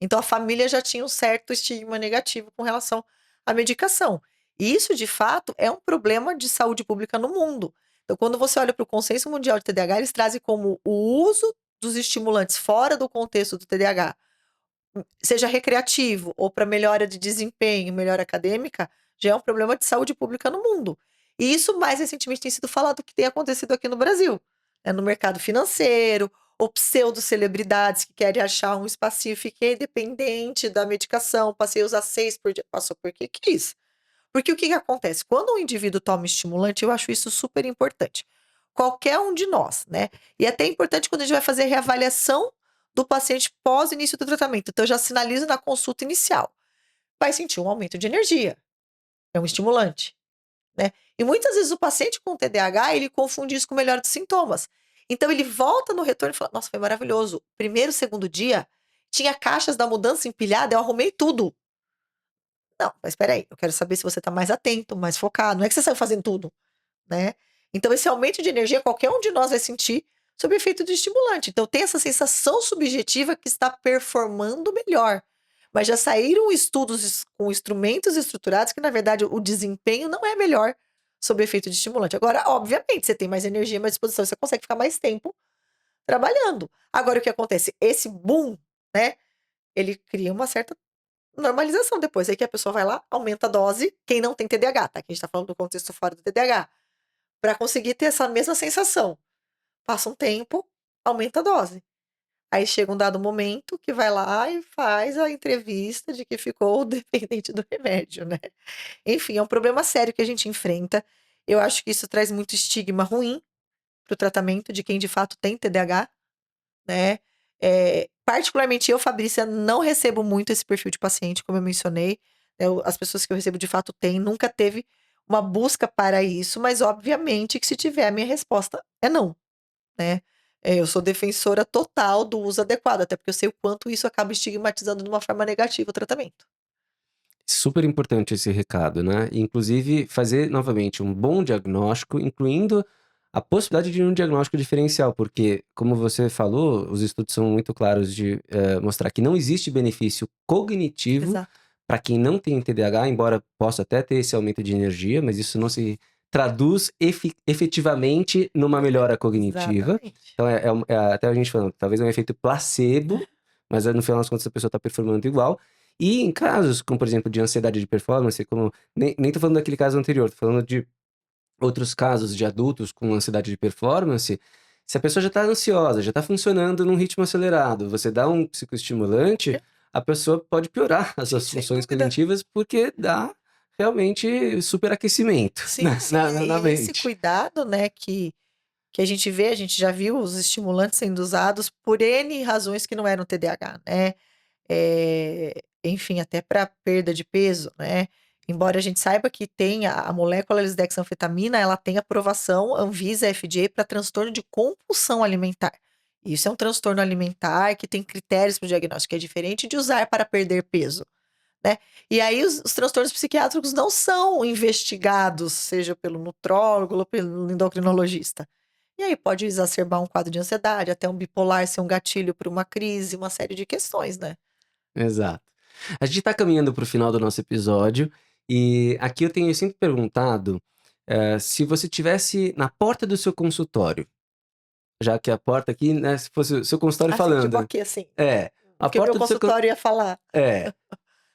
Então a família já tinha um certo estigma negativo com relação à medicação. E isso, de fato, é um problema de saúde pública no mundo. Então, quando você olha para o Consenso Mundial de TDAH, eles trazem como o uso dos estimulantes fora do contexto do TDAH, seja recreativo ou para melhora de desempenho, melhora acadêmica, já é um problema de saúde pública no mundo. E isso mais recentemente tem sido falado que tem acontecido aqui no Brasil, né, no mercado financeiro, ou pseudo-celebridades que querem achar um espacinho, fiquei dependente da medicação, passei a usar 6 por dia, passou porque quis. Porque o que que acontece? Quando um indivíduo toma estimulante, eu acho isso super importante. Qualquer um de nós, né? E é até importante quando a gente vai fazer reavaliação do paciente pós início do tratamento. Então, eu já sinalizo na consulta inicial. Vai sentir um aumento de energia. É um estimulante, né? E muitas vezes o paciente com TDAH, ele confunde isso com melhora de sintomas. Então, ele volta no retorno e fala: nossa, foi maravilhoso. Primeiro, segundo dia, tinha caixas da mudança empilhada, eu arrumei tudo. Não, mas espera aí, eu quero saber se você está mais atento, mais focado. Não é que você saiu fazendo tudo, né? Então, esse aumento de energia, qualquer um de nós vai sentir sob efeito do estimulante. Então, tem essa sensação subjetiva que está performando melhor. Mas já saíram estudos com instrumentos estruturados que, na verdade, o desempenho não é melhor sob efeito de estimulante. Agora, obviamente, você tem mais energia, mais disposição, você consegue ficar mais tempo trabalhando. Agora, o que acontece? Esse boom, né? Ele cria uma certa normalização depois. Aí que a pessoa vai lá, aumenta a dose, quem não tem TDAH, tá? Que a gente tá falando do contexto fora do TDAH. Pra conseguir ter essa mesma sensação. Passa um tempo, aumenta a dose. Aí chega um dado momento que vai lá e faz a entrevista de que ficou dependente do remédio, né. Enfim, é um problema sério que a gente enfrenta. Eu acho que isso traz muito estigma ruim para o tratamento de quem de fato tem TDAH, né. Particularmente eu, Fabrícia, não recebo muito esse perfil de paciente, como eu mencionei. As pessoas que eu recebo de fato têm, nunca teve uma busca para isso, mas obviamente que se tiver, a minha resposta é não, né. Eu sou defensora total do uso adequado, até porque eu sei o quanto isso acaba estigmatizando de uma forma negativa o tratamento. Super importante esse recado, né? Inclusive, fazer novamente um bom diagnóstico, incluindo a possibilidade de um diagnóstico diferencial, porque, como você falou, os estudos são muito claros de mostrar que não existe benefício cognitivo Exato. para quem não tem TDAH, embora possa até ter esse aumento de energia, mas isso não se traduz efetivamente numa melhora cognitiva. Exatamente. Então, até a gente falando, talvez é um efeito placebo, mas no final das contas a pessoa está performando igual. E em casos como, por exemplo, de ansiedade de performance, como nem tô falando daquele caso anterior, tô falando de outros casos de adultos com ansiedade de performance, se a pessoa já tá ansiosa, já tá funcionando num ritmo acelerado, você dá um psicoestimulante, a pessoa pode piorar as suas Sem funções dúvida. cognitivas, porque dá realmente superaquecimento Sim, sim. na E esse mente. cuidado, né, que a gente vê, a gente já viu os estimulantes sendo usados por N razões que não eram TDAH, né. Enfim, até para perda de peso, né. Embora a gente saiba que tem a molécula lisdexanfetamina, ela tem aprovação Anvisa, FDA para transtorno de compulsão alimentar. Isso é um transtorno alimentar que tem critérios para o diagnóstico, que é diferente de usar para perder peso, né. E aí os transtornos psiquiátricos não são investigados, seja pelo nutrólogo ou pelo endocrinologista. E aí pode exacerbar um quadro de ansiedade, até um bipolar ser um gatilho para uma crise, uma série de questões, né. Exato. A gente tá caminhando para o final do nosso episódio, e aqui eu tenho sempre perguntado, se você tivesse na porta do seu consultório, já que a porta aqui, né, se fosse o seu consultório Assim, tipo falando. aqui, assim, É, a porque meu porta do seu con consultório ia falar: é,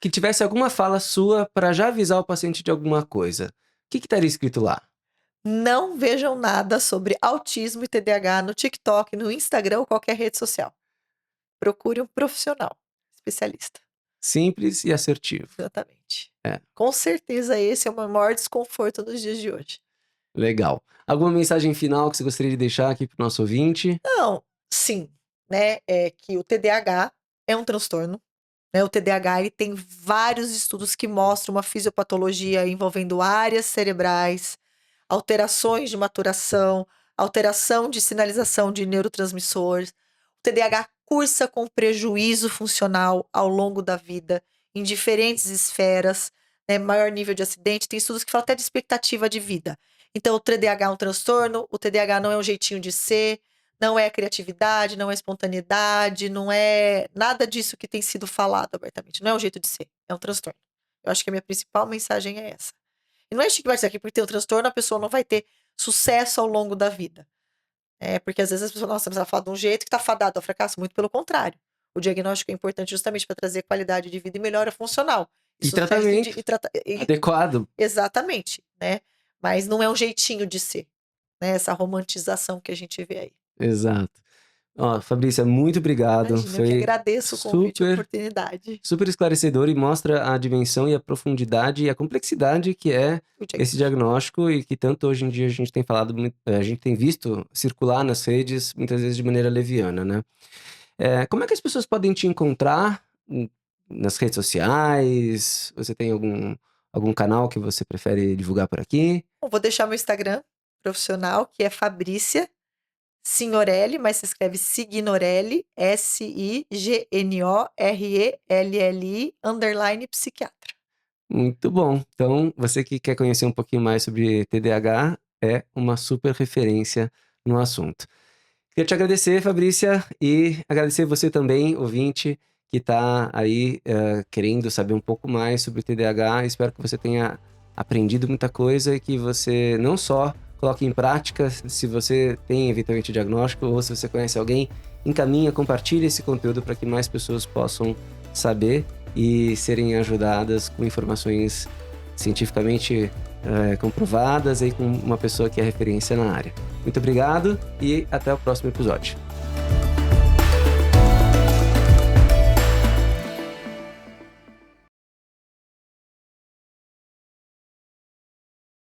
que tivesse alguma fala sua para já avisar o paciente de alguma coisa. O que que estaria escrito lá? "Não vejam nada sobre autismo e TDAH no TikTok, no Instagram ou qualquer rede social. Procure um profissional, especialista". Simples e assertivo. Exatamente. É, Com certeza esse é o meu maior desconforto nos dias de hoje. legal. Alguma mensagem final que você gostaria de deixar aqui para o nosso ouvinte? Não, sim, né, é que o TDAH é um transtorno, né, o TDAH ele tem vários estudos que mostram uma fisiopatologia envolvendo áreas cerebrais, alterações de maturação, alteração de sinalização de neurotransmissores. O TDAH cursa com prejuízo funcional ao longo da vida, em diferentes esferas, né? Maior nível de acidente, tem estudos que falam até de expectativa de vida. Então, o TDAH é um transtorno, o TDAH não é um jeitinho de ser, não é criatividade, não é espontaneidade, não é nada disso que tem sido falado abertamente. Não é um jeito de ser, é um transtorno. Eu acho que a minha principal mensagem é essa. E não é estigmatizar que por ter um transtorno a pessoa não vai ter sucesso ao longo da vida. Porque às vezes as pessoas, nossa, mas ela fala de um jeito que está fadado ao fracasso. Muito pelo contrário. O diagnóstico é importante justamente para trazer qualidade de vida e melhora funcional. E tratamento adequado. Exatamente, né? Mas não é um jeitinho de ser, né? Essa romantização que a gente vê aí. Exato. Ó, Fabrícia, muito obrigado. Imagina, eu que agradeço o convite e a oportunidade. Super esclarecedor e mostra a dimensão e a profundidade e a complexidade que é esse diagnóstico e que tanto hoje em dia a gente tem falado, a gente tem visto circular nas redes, muitas vezes de maneira leviana, né? Como é que as pessoas podem te encontrar nas redes sociais? Você tem algum canal que você prefere divulgar por aqui? Bom, vou deixar meu Instagram profissional, que é Fabrícia Signorelli, mas se escreve Signorelli, SIGNORELLI, _psiquiatra. Muito bom. Então, você que quer conhecer um pouquinho mais sobre TDAH, é uma super referência no assunto. Queria te agradecer, Fabrícia, e agradecer você também, ouvinte, que está aí querendo saber um pouco mais sobre o TDAH. Espero que você tenha aprendido muita coisa e que você não só coloque em prática, se você tem eventualmente diagnóstico ou se você conhece alguém, encaminha, compartilhe esse conteúdo para que mais pessoas possam saber e serem ajudadas com informações cientificamente comprovadas e com uma pessoa que é referência na área. Muito obrigado e até o próximo episódio.